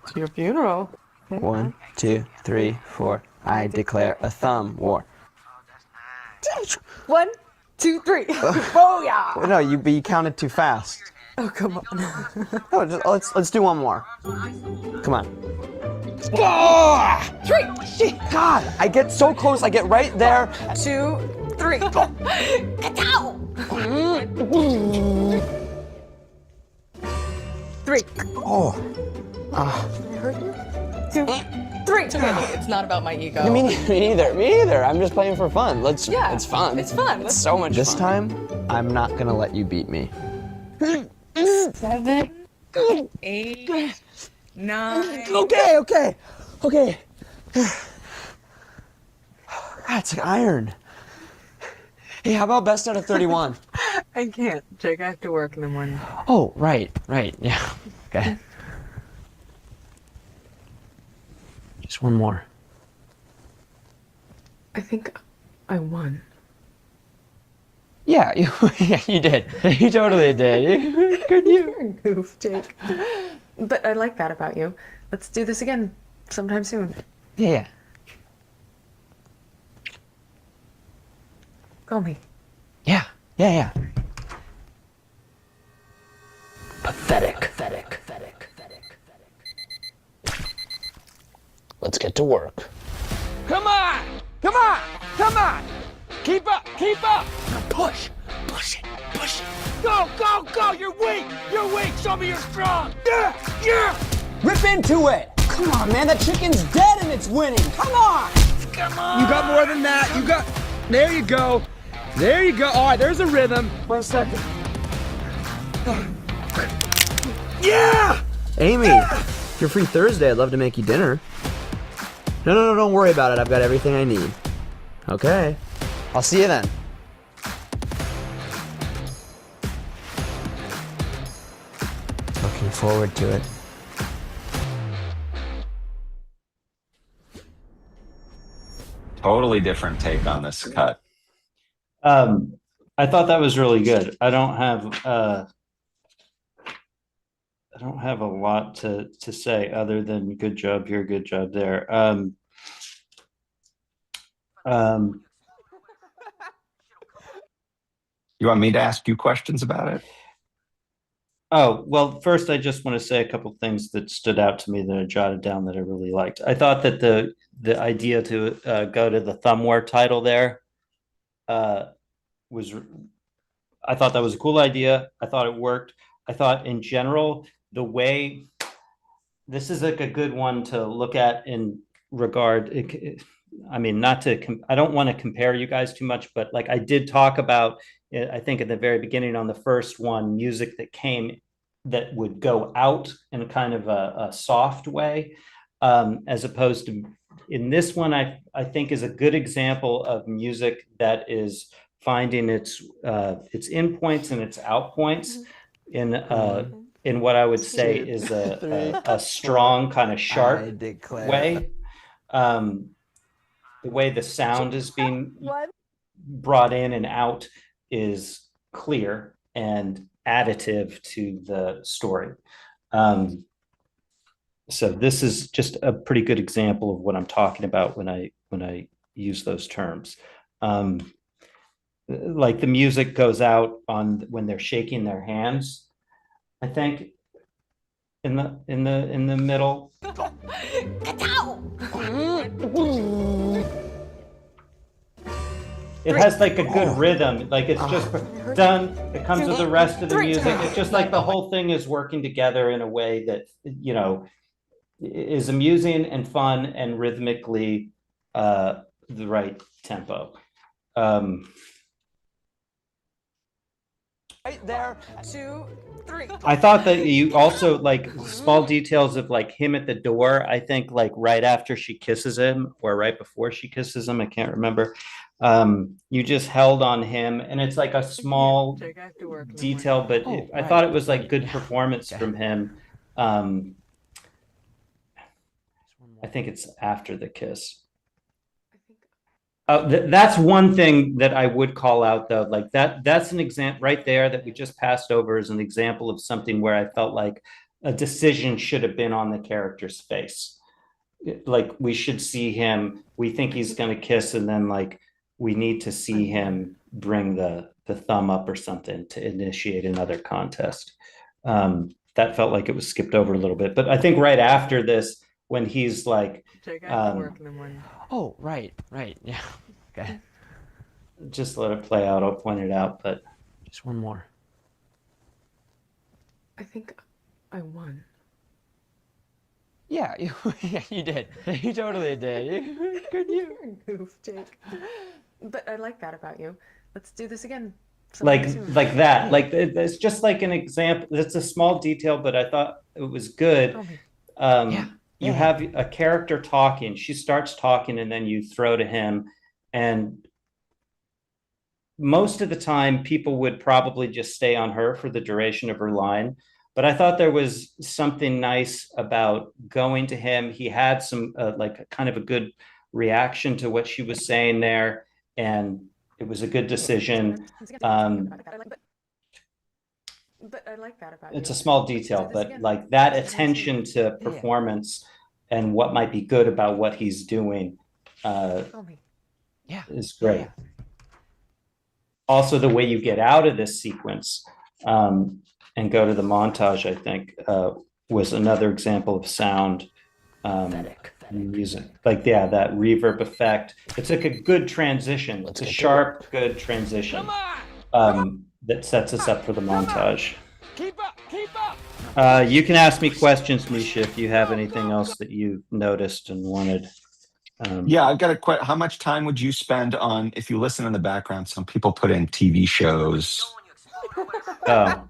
L: To your funeral.
F: 1, 2, 3, 4. I declare a thumb war.
L: 1, 2, 3. Oh yeah.
F: No, you counted too fast.
L: Oh come on.
F: No, let's do one more. Come on.
L: 3.
F: God, I get so close. I get right there.
L: 2, 3. Get out. 3.
F: Oh.
L: Did I hurt you? 2, 3. It's not about my ego.
F: Me neither. I'm just playing for fun.
L: Yeah,
F: It's fun.
L: It's fun.
F: It's so much fun. This time, I'm not gonna let you beat me.
L: 7, 8, 9.
F: Okay. God, it's like iron. Hey, how about best out of 31?
L: I can't, Jake. I have to work in the morning.
F: Oh, right. Yeah. Okay. Just one more.
L: I think I won.
F: Yeah, you did. You totally did. Good you.
L: You're a goof, Jake. But I like that about you. Let's do this again sometime soon.
F: Yeah.
L: Call me.
F: Yeah.
E: Pathetic. Let's get to work.
N: Come on! Keep up!
E: Push it.
N: Go! You're weak! Show me you're strong! Yeah!
F: Rip into it! Come on, man. That chicken's dead and it's winning. Come on!
N: You got more than that. There you go. All right, there's a rhythm.
F: 1 second.
N: Yeah!
F: Amy, if you're free Thursday, I'd love to make you dinner. No, don't worry about it. I've got everything I need. Okay. I'll see you then. Looking forward to it.
C: Totally different take on this cut.
D: I thought that was really good. I don't have a lot to say other than good job here, good job there.
C: You want me to ask you questions about it?
D: Oh, well, first, I just want to say a couple of things that stood out to me that I jotted down that I really liked. I thought that the idea to go to the thumbware title there I thought that was a cool idea. I thought it worked. I thought in general, the way this is like a good one to look at in regard. I mean, I don't want to compare you guys too much, but like I did talk about, I think at the very beginning on the first one, music that would go out in kind of a soft way, as opposed to in this one, I think is a good example of music that is finding its in points and its out points in what I would say is a strong kind of sharp way. The way the sound is being brought in and out is clear and additive to the story. So this is just a pretty good example of what I'm talking about when I use those terms. Like the music goes out on when they're shaking their hands, I think in the middle. It has like a good rhythm, like it's just done. It comes with the rest of the music. It's just like the whole thing is working together in a way that, is amusing and fun and rhythmically the right tempo.
H: Right there. 2, 3.
D: I thought that you also like small details of like him at the door. I think like right after she kisses him or right before she kisses him, I can't remember. You just held on him, and it's like a small detail, but I thought it was like good performance from him. I think it's after the kiss. That's one thing that I would call out, though. Like that's an example right there that we just passed over as an example of something where I felt like a decision should have been on the character's face. Like we should see him, we think he's going to kiss, and then like we need to see him bring the thumb up or something to initiate another contest. That felt like it was skipped over a little bit. But I think right after this, when he's like,
P: Oh, right, yeah. Okay.
D: Just let it play out. I'll point it out, but
P: just one more.
L: I think I won.
P: Yeah, you did. You totally did. Good you.
L: You're a goof, Jake. But I like that about you. Let's do this again.
D: Like that. Like it's just like an example. It's a small detail, but I thought it was good. You have a character talking. She starts talking, and then you throw to him. And most of the time, people would probably just stay on her for the duration of her line. But I thought there was something nice about going to him. He had some like kind of a good reaction to what she was saying there, and it was a good decision.
L: But I like that about
D: it's a small detail, but like that attention to performance and what might be good about what he's doing is great. Also, the way you get out of this sequence and go to the montage, I think, was another example of sound and music. Like, that reverb effect. It's like a good transition. It's a sharp, good transition that sets us up for the montage.
H: Keep up.
D: You can ask me questions, Misha, if you have anything else that you noticed and wanted.
C: Yeah, I've got a question. How much time would you spend on, if you listen in the background, some people put in TV shows.
D: Oh.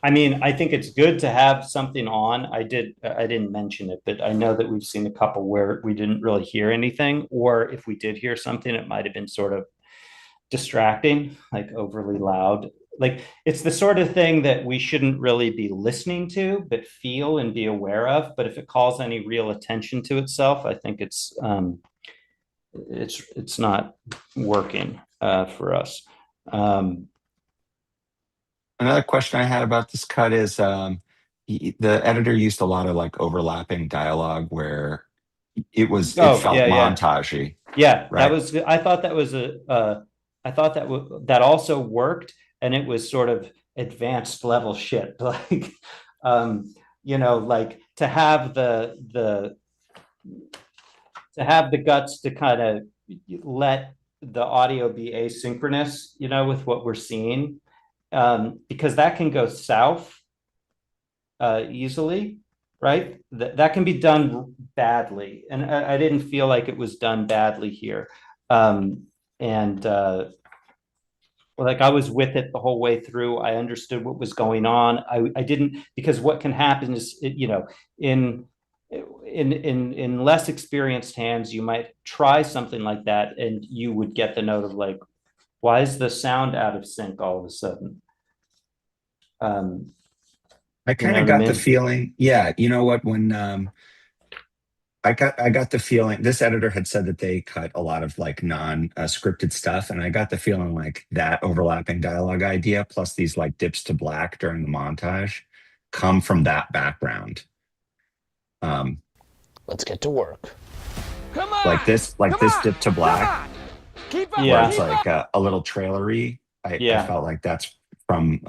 D: I mean, I think it's good to have something on. I didn't mention it, but I know that we've seen a couple where we didn't really hear anything, or if we did hear something, it might have been sort of distracting, like overly loud. Like it's the sort of thing that we shouldn't really be listening to, but feel and be aware of. But if it calls any real attention to itself, I think it's not working for us.
C: Another question I had about this cut is the editor used a lot of like overlapping dialogue where it felt montagey.
D: Yeah,
C: right?
D: I thought that was that also worked, and it was sort of advanced level shit. Like, like to have the guts to kind of let the audio be asynchronous, with what we're seeing. Because that can go south easily, right? That can be done badly. And I didn't feel like it was done badly here. Like I was with it the whole way through. I understood what was going on. I didn't, because what can happen is, in less experienced hands, you might try something like that and you would get the note of like, why is the sound out of sync all of a sudden?
C: I kind of got the feeling, you know what, when I got the feeling, this editor had said that they cut a lot of like non-scripted stuff, and I got the feeling like that overlapping dialogue idea plus these like dips to black during the montage come from that background.
E: Let's get to work.
H: Come on.
C: Like this dip to black.
H: Keep up.
C: Where it's like a little trailery. I felt like that's from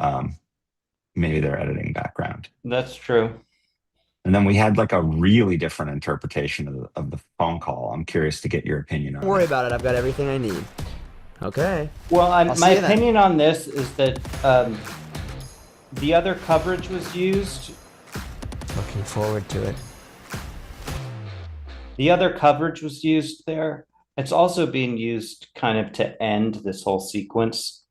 C: maybe their editing background.
D: That's true.
C: And then we had like a really different interpretation of the phone call. I'm curious to get your opinion on it.
F: Don't worry about it. I've got everything I need. Okay.
D: Well, my opinion on this is that the other coverage was used.
P: Looking forward to it.
D: The other coverage was used there. It's also being used kind of to end this whole sequence.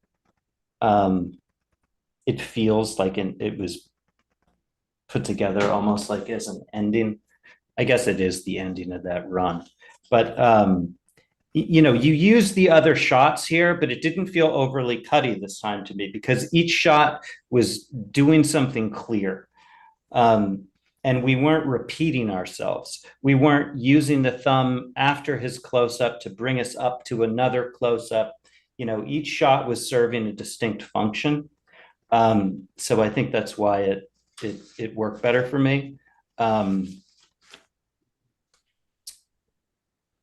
D: It feels like it was put together almost like as an ending. I guess it is the ending of that run. But you know, you use the other shots here, but it didn't feel overly cutty this time to me because each shot was doing something clear. And we weren't repeating ourselves. We weren't using the thumb after his close-up to bring us up to another close-up. You know, each shot was serving a distinct function. So I think that's why it worked better for me.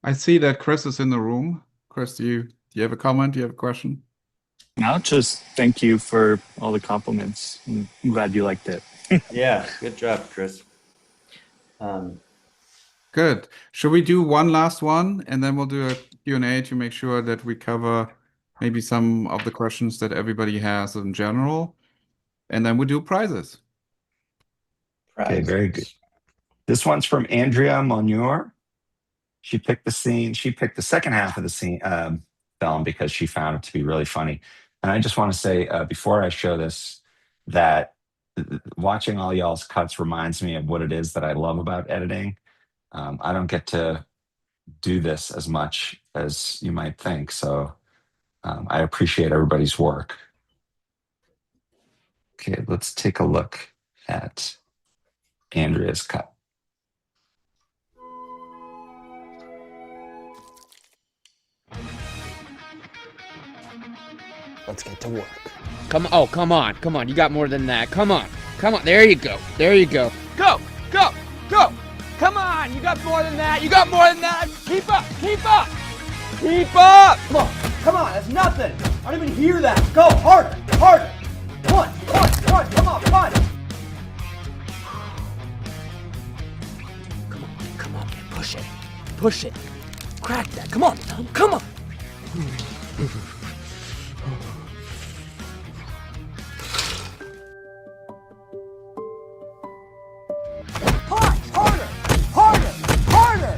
B: I see that Chris is in the room. Chris, do you have a comment? Do you have a question?
R: No, just thank you for all the compliments. I'm glad you liked it.
D: Yeah, good job, Chris.
B: Good. Should we do one last one and then we'll do a Q&A to make sure that we cover maybe some of the questions that everybody has in general, and then we do prizes.
C: Okay, very good. This one's from Andrea Monure. She picked the scene. She picked the second half of the scene film because she found it to be really funny. And I just want to say before I show this that watching all y'all's cuts reminds me of what it is that I love about editing. I don't get to do this as much as you might think. So I appreciate everybody's work. Okay, let's take a look at Andrea's cut.
E: Let's get to work. Come on. You got more than that. Come on. There you go. Go. Come on. You got more than that. Keep up.
F: Come on, that's nothing. I don't even hear that. Go harder. Come on, fun.
E: Come on, man. Push it. Crack that. Come on.
F: Harder.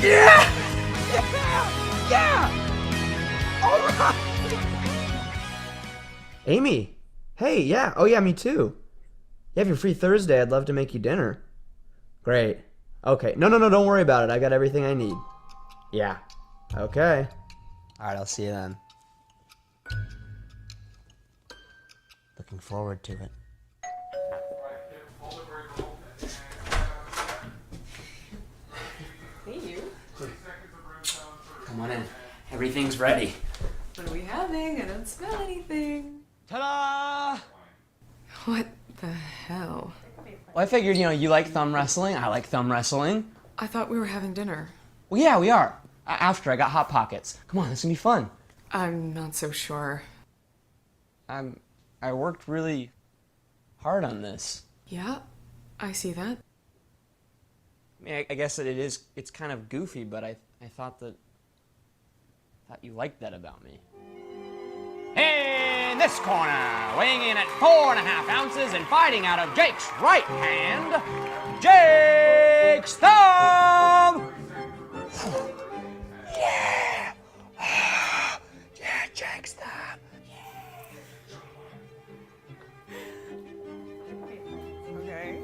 E: Yeah! All right.
F: Amy, hey, yeah. Oh, yeah, me too. You have your free Thursday. I'd love to make you dinner. Great. Okay. No, don't worry about it. I got everything I need. Yeah. Okay. All right, I'll see you then. Looking forward to it.
G: Hey, you.
P: Come on in. Everything's ready.
G: What are we having? I don't smell anything.
N: Ta-da!
G: What the hell?
P: Well, I figured, you like thumb wrestling. I like thumb wrestling.
G: I thought we were having dinner.
P: Well, yeah, we are. After I got Hot Pockets. Come on, this is gonna be fun.
G: I'm not so sure.
P: I worked really hard on this.
G: Yeah, I see that.
P: I mean, I guess it's kind of goofy, but I thought you liked that about me.
N: In this corner, weighing in at 4.5 ounces and fighting out of Jake's right hand, Jake's thumb!
E: Yeah, Jake's thumb.
G: Okay.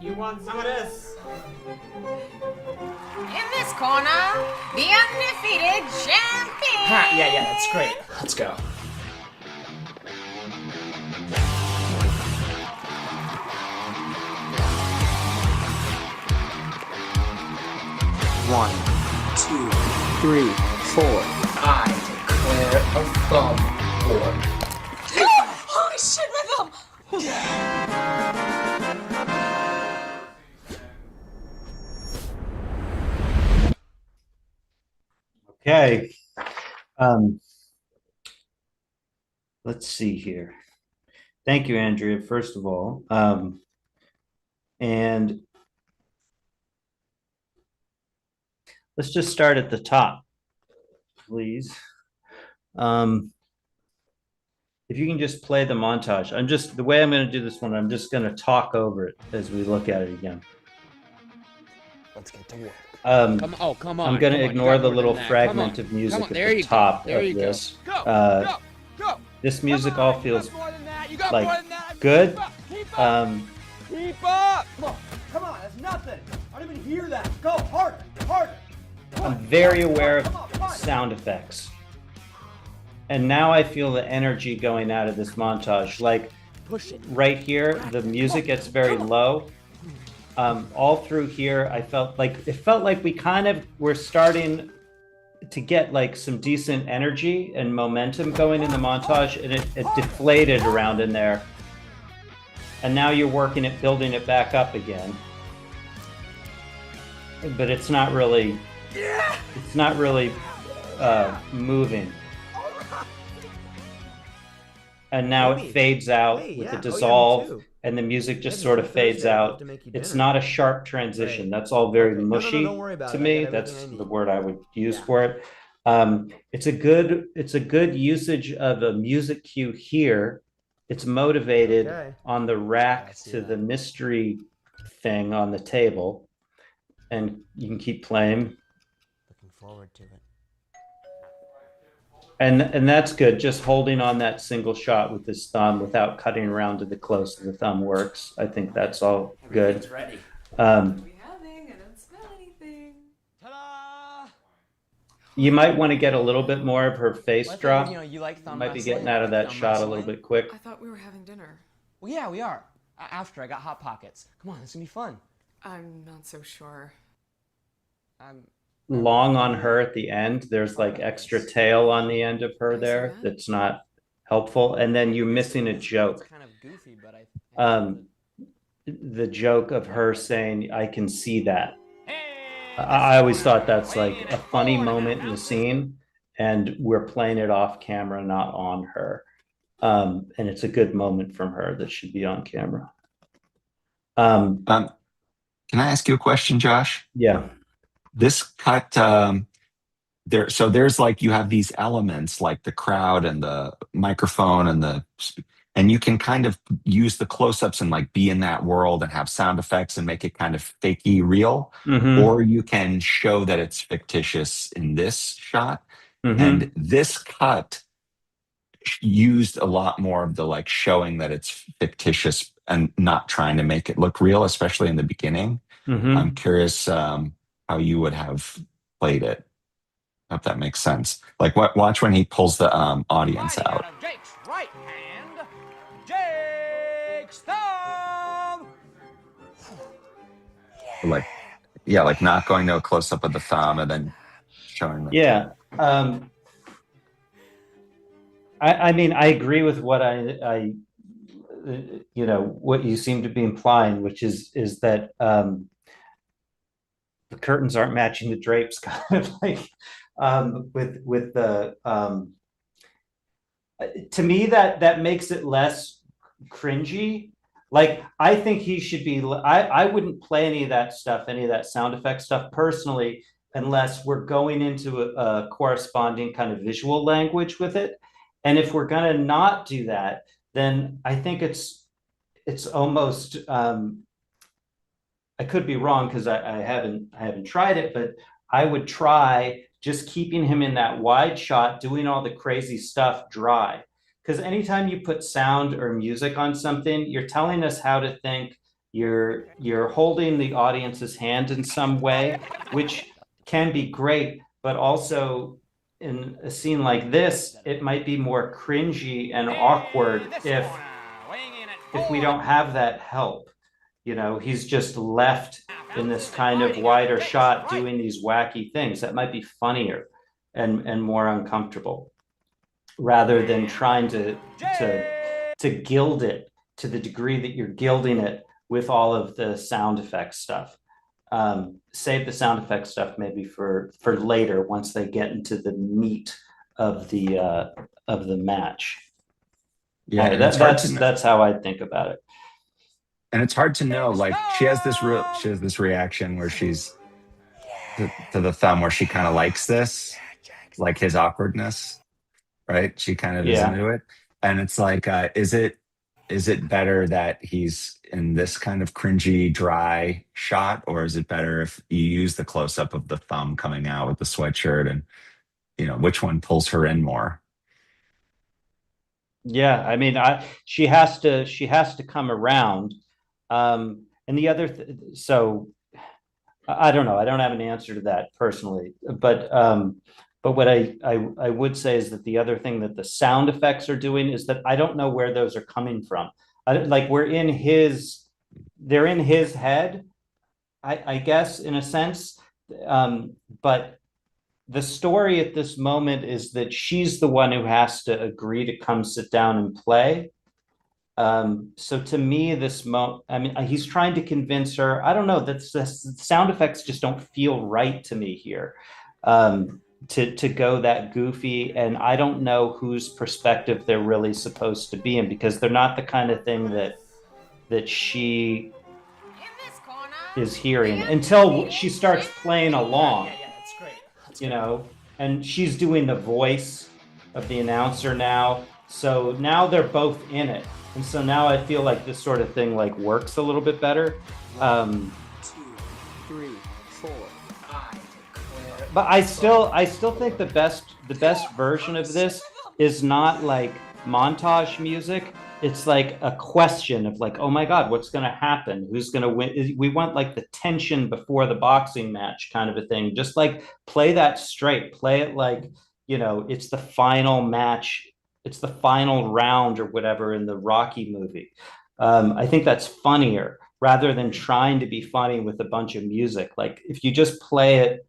N: You want some of this?
O: In this corner, the undefeated champion.
P: Yeah, that's great. Let's go.
E: One, two, three, four. I declare a thumb war.
O: Holy shit, my thumb!
D: Okay. Let's see here. Thank you, Andrea, first of all. And let's just start at the top, please. If you can just play the montage. The way I'm going to do this one, I'm just going to talk over it as we look at it again.
E: Let's get to work.
D: Come
E: on.
D: I'm going to ignore the little
E: Come
D: fragment
E: on.
D: of music at
E: There
D: the
E: you go.
D: top
E: There
D: of
E: you go.
D: this.
E: Go.
D: This music
E: Come on.
D: all feels
E: You got more than that. You got
D: like
E: more than that.
D: good.
E: Keep up. Keep up.
N: Come on, that's nothing. I don't even hear that. Go harder, harder.
D: I'm very aware of sound effects. And now I feel the energy going out of this montage. Like right here, the music gets very low. All through here, it felt like we kind of were starting to get like some decent energy and momentum going in the montage, and it deflated around in there. And now you're working at building it back up again. But it's not really moving. And now it fades out with the dissolve, and the music just sort of fades out. It's not a sharp transition. That's all very mushy to me. That's the word I would use for it. It's a good usage of a music cue here. It's motivated on the rack to the mystery thing on the table, and you can keep playing.
P: Looking forward to it.
D: And that's good. Just holding on that single shot with his thumb without cutting around to the close of the thumb works. I think that's all good.
P: Ready.
D: You might want to get a little bit more of her face drop.
P: You like thumb
D: might be
P: wrestling?
D: getting out of that
P: Thumb
D: shot a
P: wrestling?
D: little bit quick.
G: I thought we were having dinner.
P: Well, yeah, we are. After I got Hot Pockets. Come on, this is gonna be fun.
G: I'm not so sure.
D: Long on her at the end. There's like extra tail on the end of her there that's not helpful. And then you're missing a joke.
P: Kind of goofy, but
D: The joke of her saying, "I can see that." I always thought that's like a funny moment in the scene, and we're playing it off camera, not on her. And it's a good moment from her that should be on camera.
C: Can I ask you a question, Josh?
D: Yeah.
C: This cut, there's like, you have these elements like the crowd and the microphone and you can kind of use the close-ups and like be in that world and have sound effects and make it kind of fakey real, or you can show that it's fictitious in this shot. And this cut used a lot more of the like showing that it's fictitious and not trying to make it look real, especially in the beginning. I'm curious how you would have played it. If that makes sense. Like watch when he pulls the audience out.
N: Jake's right hand. Jake's thumb.
C: Like, yeah, like not going to a close up of the thumb and then showing the
D: I mean, I agree with what I what you seem to be implying, which is that the curtains aren't matching the drapes, kind of like with the to me that makes it less cringy. Like, I think he should be. I wouldn't play any of that stuff, any of that sound effect stuff personally, unless we're going into a corresponding kind of visual language with it. And if we're going to not do that, then I think it's almost. I could be wrong because I haven't tried it, but I would try just keeping him in that wide shot, doing all the crazy stuff dry. Because anytime you put sound or music on something, you're telling us how to think. You're holding the audience's hand in some way, which can be great, but also in a scene like this, it might be more cringy and awkward if we don't have that help. He's just left in this kind of wider shot doing these wacky things. That might be funnier and more uncomfortable, rather than trying to gild it to the degree that you're gilding it with all of the sound effects stuff. Save the sound effects stuff maybe for later, once they get into the meat of the match.
C: Yeah,
D: that's how I think about it.
C: And it's hard to know. Like, she has this reaction where she's to the thumb, where she kind of likes this, like his awkwardness, right? She kind of is
D: Yeah.
C: into it. And it's like, is it better that he's in this kind of cringy, dry shot, or is it better if you use the close up of the thumb coming out with the sweatshirt, and which one pulls her in more?
D: Yeah, I mean, she has to come around. And the other so I don't know. I don't have an answer to that personally, but what I would say is that the other thing that the sound effects are doing is that I don't know where those are coming from. Like they're in his head, I guess, in a sense. But the story at this moment is that she's the one who has to agree to come sit down and play. So to me, I mean, he's trying to convince her. I don't know. The sound effects just don't feel right to me here. To go that goofy, and I don't know whose perspective they're really supposed to be in, because they're not the kind of thing that she is hearing until she starts playing along.
P: Yeah, that's great.
D: And she's doing the voice of the announcer now. So now they're both in it. And so now I feel like this sort of thing like works a little bit better.
A: 1, 2, 3, 4, 5.
D: But I still think the best version of this is not like montage music. It's like a question of like, oh my God, what's going to happen? Who's going to win? We want like the tension before the boxing match kind of a thing. Just like play that straight. Play it like, it's the final match. It's the final round or whatever in the Rocky movie. I think that's funnier rather than trying to be funny with a bunch of music. Like if you just play it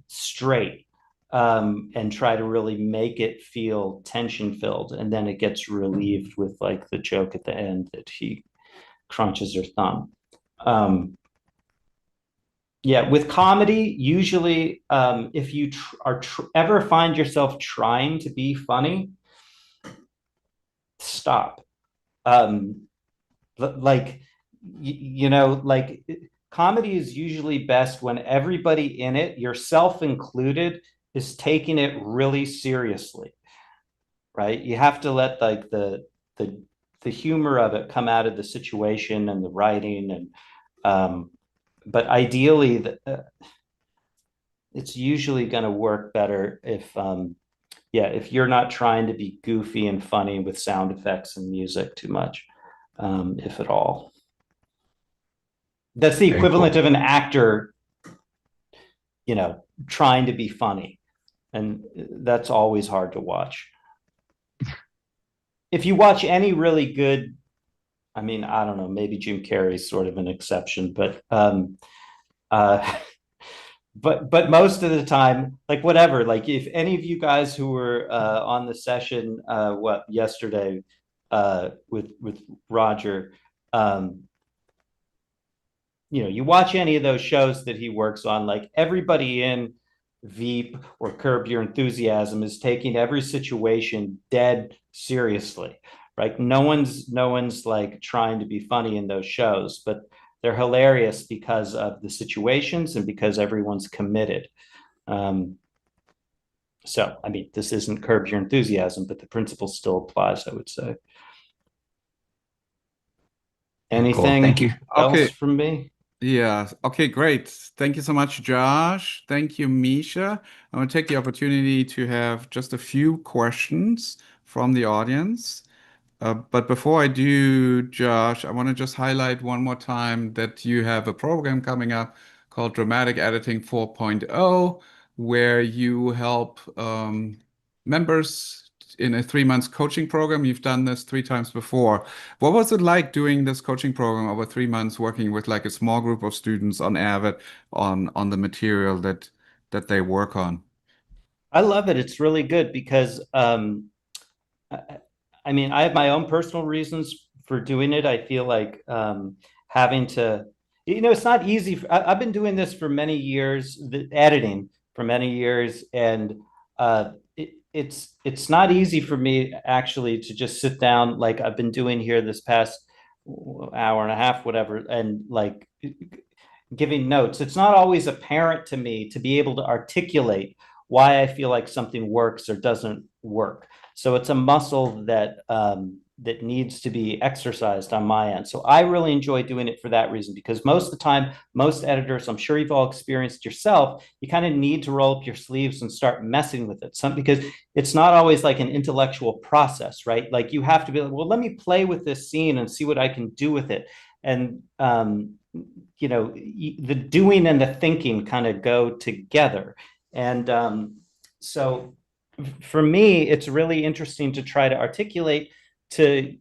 D: straight, and try to really make it feel tension filled, and then it gets relieved with like the joke at the end that he crunches her thumb. Yeah, with comedy, usually if you ever find yourself trying to be funny, stop. Like comedy is usually best when everybody in it, yourself included, is taking it really seriously, right? You have to let like the humor of it come out of the situation and the writing, and but ideally it's usually going to work better if you're not trying to be goofy and funny with sound effects and music too much, if at all. That's the equivalent of an actor, trying to be funny. And that's always hard to watch. If you watch any really good, I mean, I don't know, maybe Jim Carrey's sort of an exception, but but most of the time, like whatever, like if any of you guys who were on the session yesterday with Roger, you watch any of those shows that he works on, like everybody in Veep or Curb Your Enthusiasm is taking every situation dead seriously, right? No one's like trying to be funny in those shows, but they're hilarious because of the situations and because everyone's committed. So, I mean, this isn't Curb Your Enthusiasm, but the principle still applies, I would say. Anything
C: cool. Thank you.
D: else from me?
B: Yeah. Okay, great. Thank you so much, Josh. Thank you, Misha. I'm going to take the opportunity to have just a few questions from the audience. But before I do, Josh, I want to just highlight one more time that you have a program coming up called Dramatic Editing 4.0, where you help members in a 3-month coaching program. You've done this 3 times before. What was it like doing this coaching program over 3 months, working with like a small group of students on Avid on the material that they work on?
D: I love it. It's really good because I mean, I have my own personal reasons for doing it. I feel like having to, it's not easy. I've been doing this for many years, editing for many years, and it's not easy for me actually to just sit down like I've been doing here this past hour and a half, whatever, and like giving notes. It's not always apparent to me to be able to articulate why I feel like something works or doesn't work. So it's a muscle that that needs to be exercised on my end. So I really enjoy doing it for that reason, because most of the time, most editors, I'm sure you've all experienced yourself, you kind of need to roll up your sleeves and start messing with it. Because it's not always like an intellectual process, right? Like you have to be like, well, let me play with this scene and see what I can do with it. And, you know, the doing and the thinking kind of go together. And so for me, it's really interesting to try to articulate to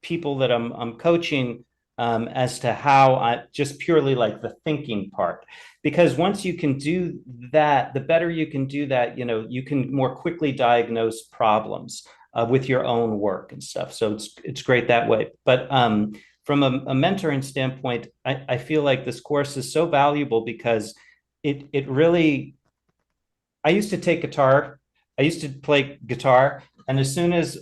D: people that I'm coaching as to how I just purely like the thinking part, because once you can do that, the better you can do that, you know, you can more quickly diagnose problems with your own work and stuff. So it's great that way. But from a mentoring standpoint, I feel like this course is so valuable because it really, I used to take guitar, I used to play guitar, and as soon as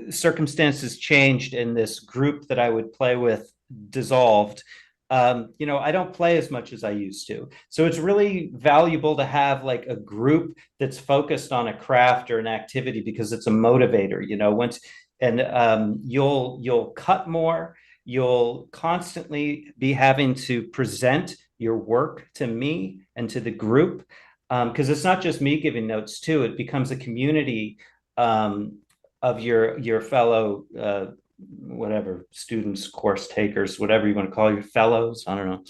D: circumstances changed and this group that I would play with dissolved, you know, I don't play as much as I used to. So it's really valuable to have like a group that's focused on a craft or an activity, because it's a motivator, you know, you'll cut more, you'll constantly be having to present your work to me and to the group, because it's not just me giving notes too, it becomes a community of your fellow whatever students, course takers, whatever you want to call your fellows, I don't know.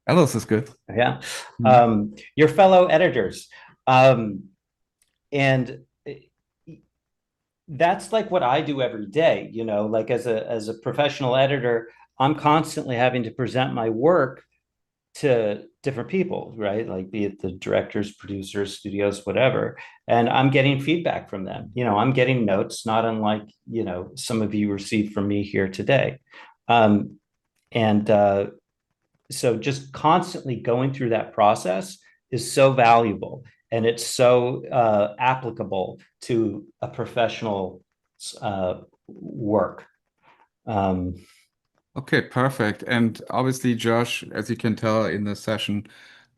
B: Fellows is good.
D: Yeah. Your fellow editors. And that's like what I do every day, you know, like as a professional editor, I'm constantly having to present my work to different people, right? Like be it the directors, producers, studios, whatever. And I'm getting feedback from them. You know, I'm getting notes, not unlike, you know, some of you received from me here today. So just constantly going through that process is so valuable, and it's so applicable to a professional work.
B: Okay, perfect. And obviously, Josh, as you can tell in this session,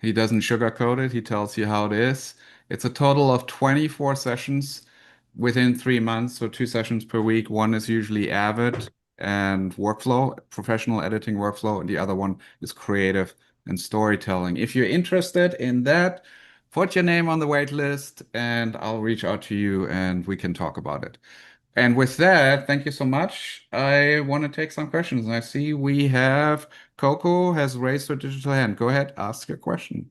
B: he doesn't sugarcoat it. He tells you how it is. It's a total of 24 sessions within 3 months, so 2 sessions per week. One is usually Avid and workflow, professional editing workflow, and the other one is creative and storytelling. If you're interested in that, put your name on the wait list and I'll reach out to you and we can talk about it. And with that, thank you so much. I want to take some questions. I see we have Coco has raised her digital hand. Go ahead, ask your question.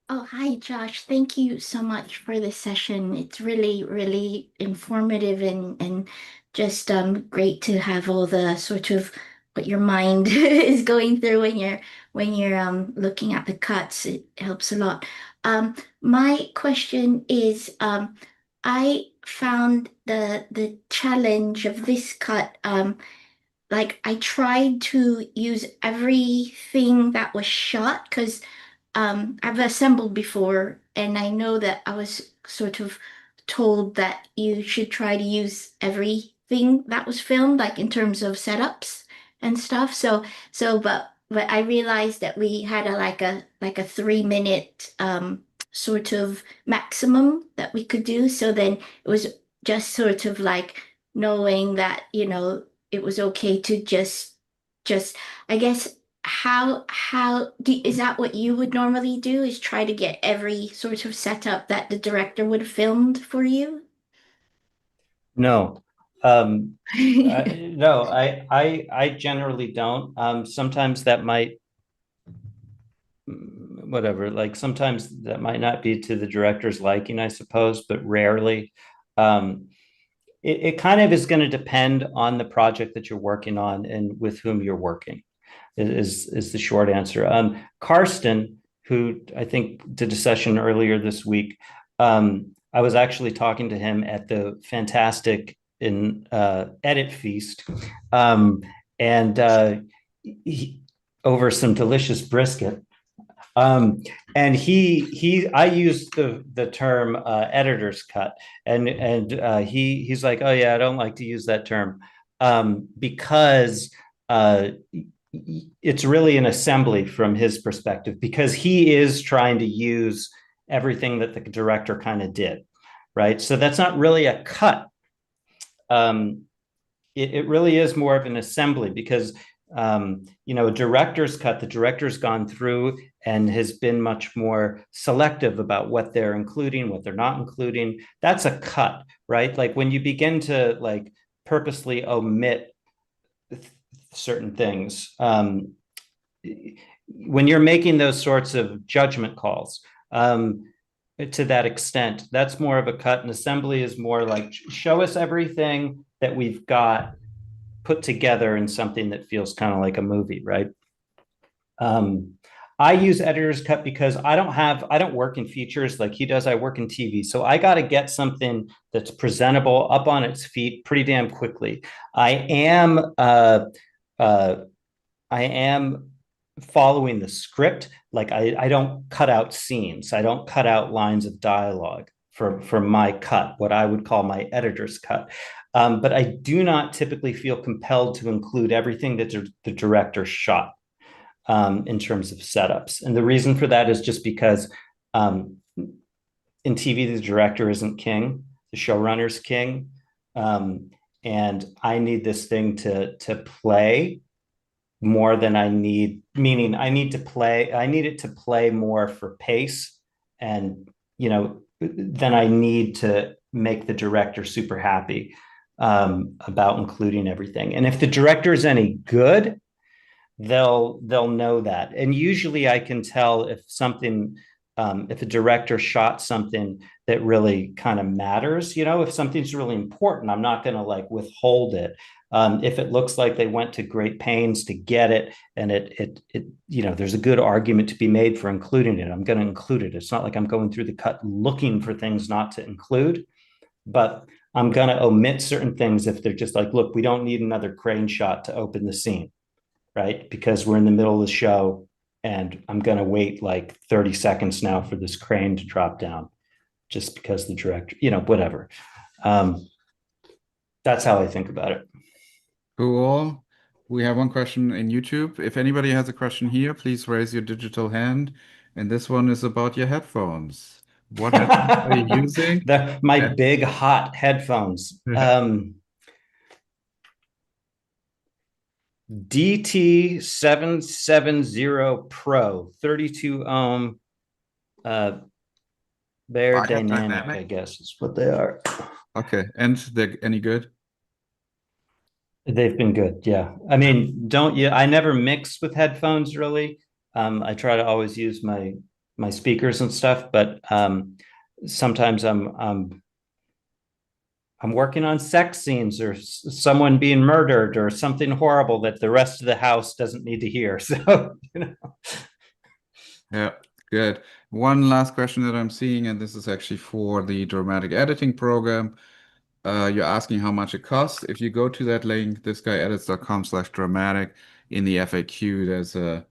S: Oh, hi, Josh. Thank you so much for this session. It's really, really informative and just great to have all the sort of what your mind is going through when you're looking at the cuts. It helps a lot. My question is, I found the challenge of this cut, like I tried to use everything that was shot because I've assembled before, and I know that I was sort of told that you should try to use everything that was filmed, like in terms of setups and stuff. But I realized that we had a 3 minute sort of maximum that we could do. So then it was just sort of like knowing that, you know, it was okay to just I guess is that what you would normally do, is try to get every sort of setup that the director would have filmed for you?
D: No. No, I generally don't. Sometimes that might, whatever, like sometimes that might not be to the director's liking, I suppose, but rarely. It kind of is going to depend on the project that you're working on and with whom you're working, is the short answer. Karsten, who I think did a session earlier this week, I was actually talking to him at the fantastic Edit Feast, over some delicious brisket. And I used the term editor's cut, and he's like, oh yeah, I don't like to use that term because it's really an assembly from his perspective, because he is trying to use everything that the director kind of did, right? So that's not really a cut. It really is more of an assembly, because a director's cut, the director's gone through and has been much more selective about what they're including, what they're not including. That's a cut, right? Like when you begin to like purposely omit certain things, when you're making those sorts of judgment calls, to that extent, that's more of a cut. And assembly is more like, show us everything that we've got put together in something that feels kind of like a movie, right? I use editor's cut because I don't work in features like he does. I work in TV. So I got to get something that's presentable, up on its feet pretty damn quickly. I am following the script. Like I don't cut out scenes. I don't cut out lines of dialogue for my cut, what I would call my editor's cut. But I do not typically feel compelled to include everything that the director shot in terms of setups. And the reason for that is just because in TV, the director isn't king, the showrunner's king. And I need this thing to play more than I need, meaning I need it to play more for pace, and then I need to make the director super happy about including everything. And if the director is any good, they'll know that. And usually I can tell if something, if a director shot something that really kind of matters, if something's really important, I'm not going to like withhold it. If it looks like they went to great pains to get it, and it there's a good argument to be made for including it, I'm going to include it. It's not like I'm going through the cut looking for things not to include, but I'm going to omit certain things if they're just like, look, we don't need another crane shot to open the scene, right? Because we're in the middle of the show and I'm going to wait like 30 seconds now for this crane to drop down just because the director, whatever. That's how I think about it.
B: Cool. We have one question in YouTube. If anybody has a question here, please raise your digital hand. And this one is about your headphones. What headphones are you using?
D: My big hot headphones. DT770 Pro, 32 ohm, they're dynamic, I guess is what they are.
B: Okay, and they're any good?
D: They've been good, yeah. I mean, I never mix with headphones really. I try to always use my speakers and stuff, but sometimes I'm working on sex scenes or someone being murdered or something horrible that the rest of the house doesn't need to hear. So,
B: Yeah, good. One last question that I'm seeing, and this is actually for the dramatic editing program. You're asking how much it costs. If you go to that link, thisguyedits.com/dramatic, in the FAQ,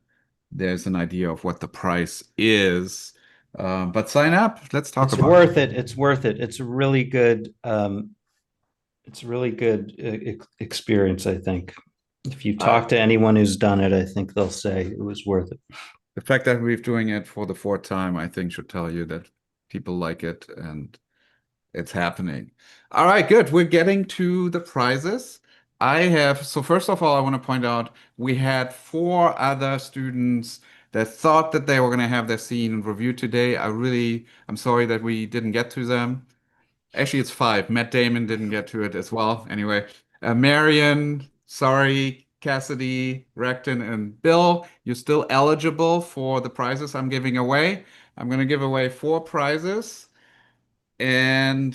B: there's an idea of what the price is. But sign up. Let's talk about it.
D: It's worth it. It's a really good experience, I think. If you talk to anyone who's done it, I think they'll say it was worth it.
B: The fact that we're doing it for the 4th time, I think, should tell you that people like it and it's happening. All right, good. We're getting to the prizes. So first of all, I want to point out we had 4 other students that thought that they were going to have their scene reviewed today. I'm sorry that we didn't get to them. Actually, it's 5. Matt Damon didn't get to it as well. Anyway, Marion, sorry, Cassidy, Recton, and Bill, you're still eligible for the prizes I'm giving away. I'm going to give away 4 prizes. And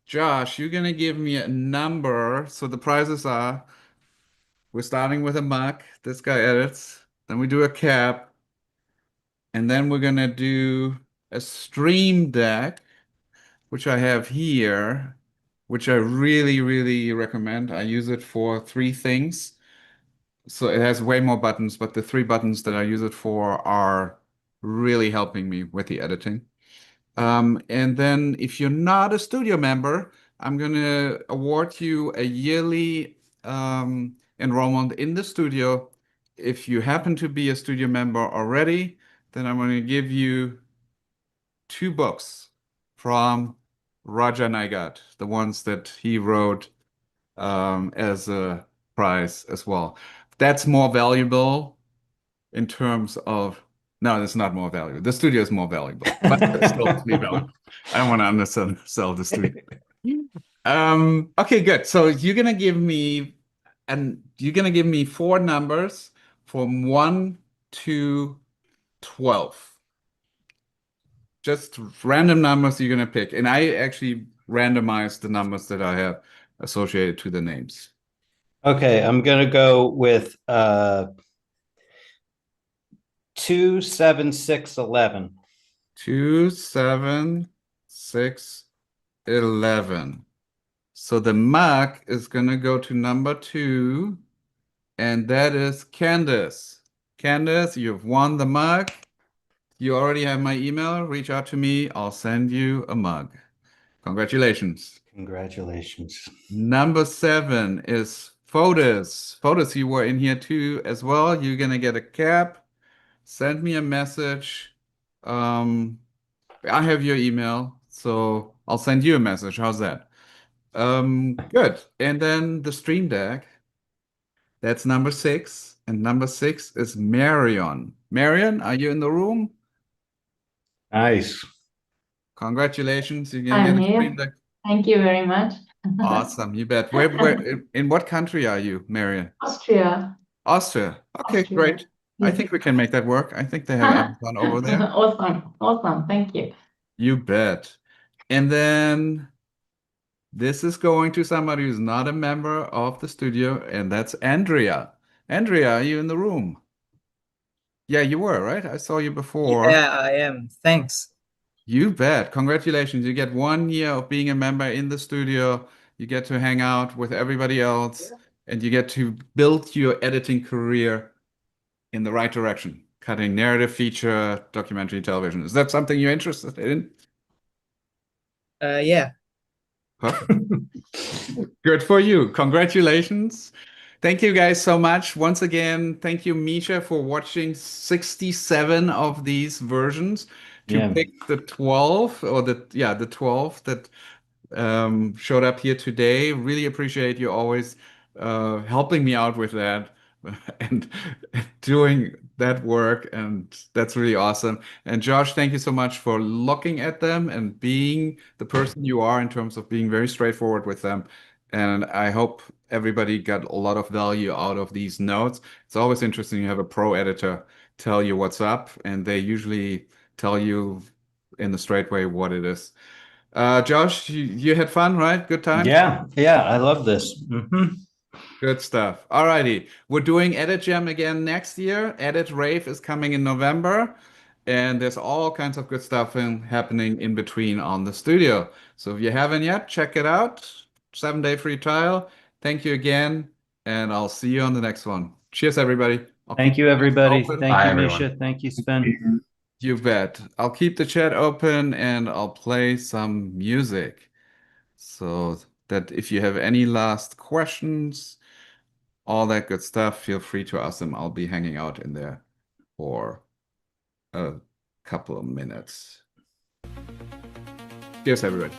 B: Josh, you're going to give me a number. So the prizes are, we're starting with a mug. This guy edits. Then we do a cap. And then we're going to do a stream deck, which I have here, which I really, really recommend. I use it for 3 things. So it has way more buttons, but the 3 buttons that I use it for are really helping me with the editing. And then if you're not a studio member, I'm going to award you a yearly enrollment in the studio if you happen to be a studio member already, then I'm going to give you 2 books from Raja Naigat, the ones that he wrote as a prize as well. That's more valuable in terms of, no, it's not more valuable. The studio is more valuable, but it's still to be valuable. I don't want to undersell the studio. Okay, good. So you're gonna give me 4 numbers from 1 to 12. Just random numbers you're gonna pick. And I actually randomized the numbers that I have associated to the names.
D: Okay, I'm gonna go with 2, 7, 6, 11.
B: 2, 7, 6, 11. So the mug is gonna go to number 2, and that is Candace. Candace, you've won the mug. You already have my email. Reach out to me. I'll send you a mug. Congratulations.
D: Congratulations.
B: Number 7 is Fotis. Fotis, you were in here too as well. You're gonna get a cap. Send me a message. I have your email, so I'll send you a message. How's that? Good. And then the Stream Deck. That's number 6. And number 6 is Marion. Marion, are you in the room?
D: Nice.
B: Congratulations. You can
T: I'm
B: get a
T: here.
B: Stream Deck.
T: Thank you very much.
B: Awesome. You bet. In what country are you, Marion?
T: Austria.
B: Austria. Okay,
T: Austria.
B: great. I think we can make that work. I think they have Amazon over there.
T: Awesome. Awesome. Thank you.
B: You bet. And then this is going to somebody who's not a member of the studio, and that's Andrea. Andrea, are you in the room? Yeah, you were, right? I saw you before.
U: Yeah, I am. Thanks.
B: You bet. Congratulations. You get 1 year of being a member in the studio. You get to hang out with everybody else, and you get to build your editing career in the right direction, cutting narrative feature, documentary television. Is that something you're interested in?
U: Yeah.
B: Perfect. Good for you. Congratulations. Thank you guys so much. Once again, thank you, Misha, for watching 67 of these versions to
D: Yeah.
B: pick the 12 or the 12 that showed up here today. Really appreciate you always helping me out with that and doing that work, and that's really awesome. And Josh, thank you so much for looking at them and being the person you are in terms of being very straightforward with them. And I hope everybody got a lot of value out of these notes. It's always interesting to have a pro editor tell you what's up, and they usually tell you in the straight way what it is. Josh, you had fun, right? Good time?
D: Yeah, I love this.
B: Good stuff. All righty. We're doing EditJam again next year. Edit Rave is coming in November, and there's all kinds of good stuff happening in between on the studio. So if you haven't yet, check it out. 7-day free trial. Thank you again, and I'll see you on the next one. Cheers, everybody.
D: Thank you, everybody.
B: Open.
D: Thank
C: Bye,
D: you,
C: everyone.
D: Misha. Thank you, Sven.
B: You bet. I'll keep the chat open and I'll play some music so that if you have any last questions, all that good stuff, feel free to ask them. I'll be hanging out in there for a couple of minutes. Cheers, everybody.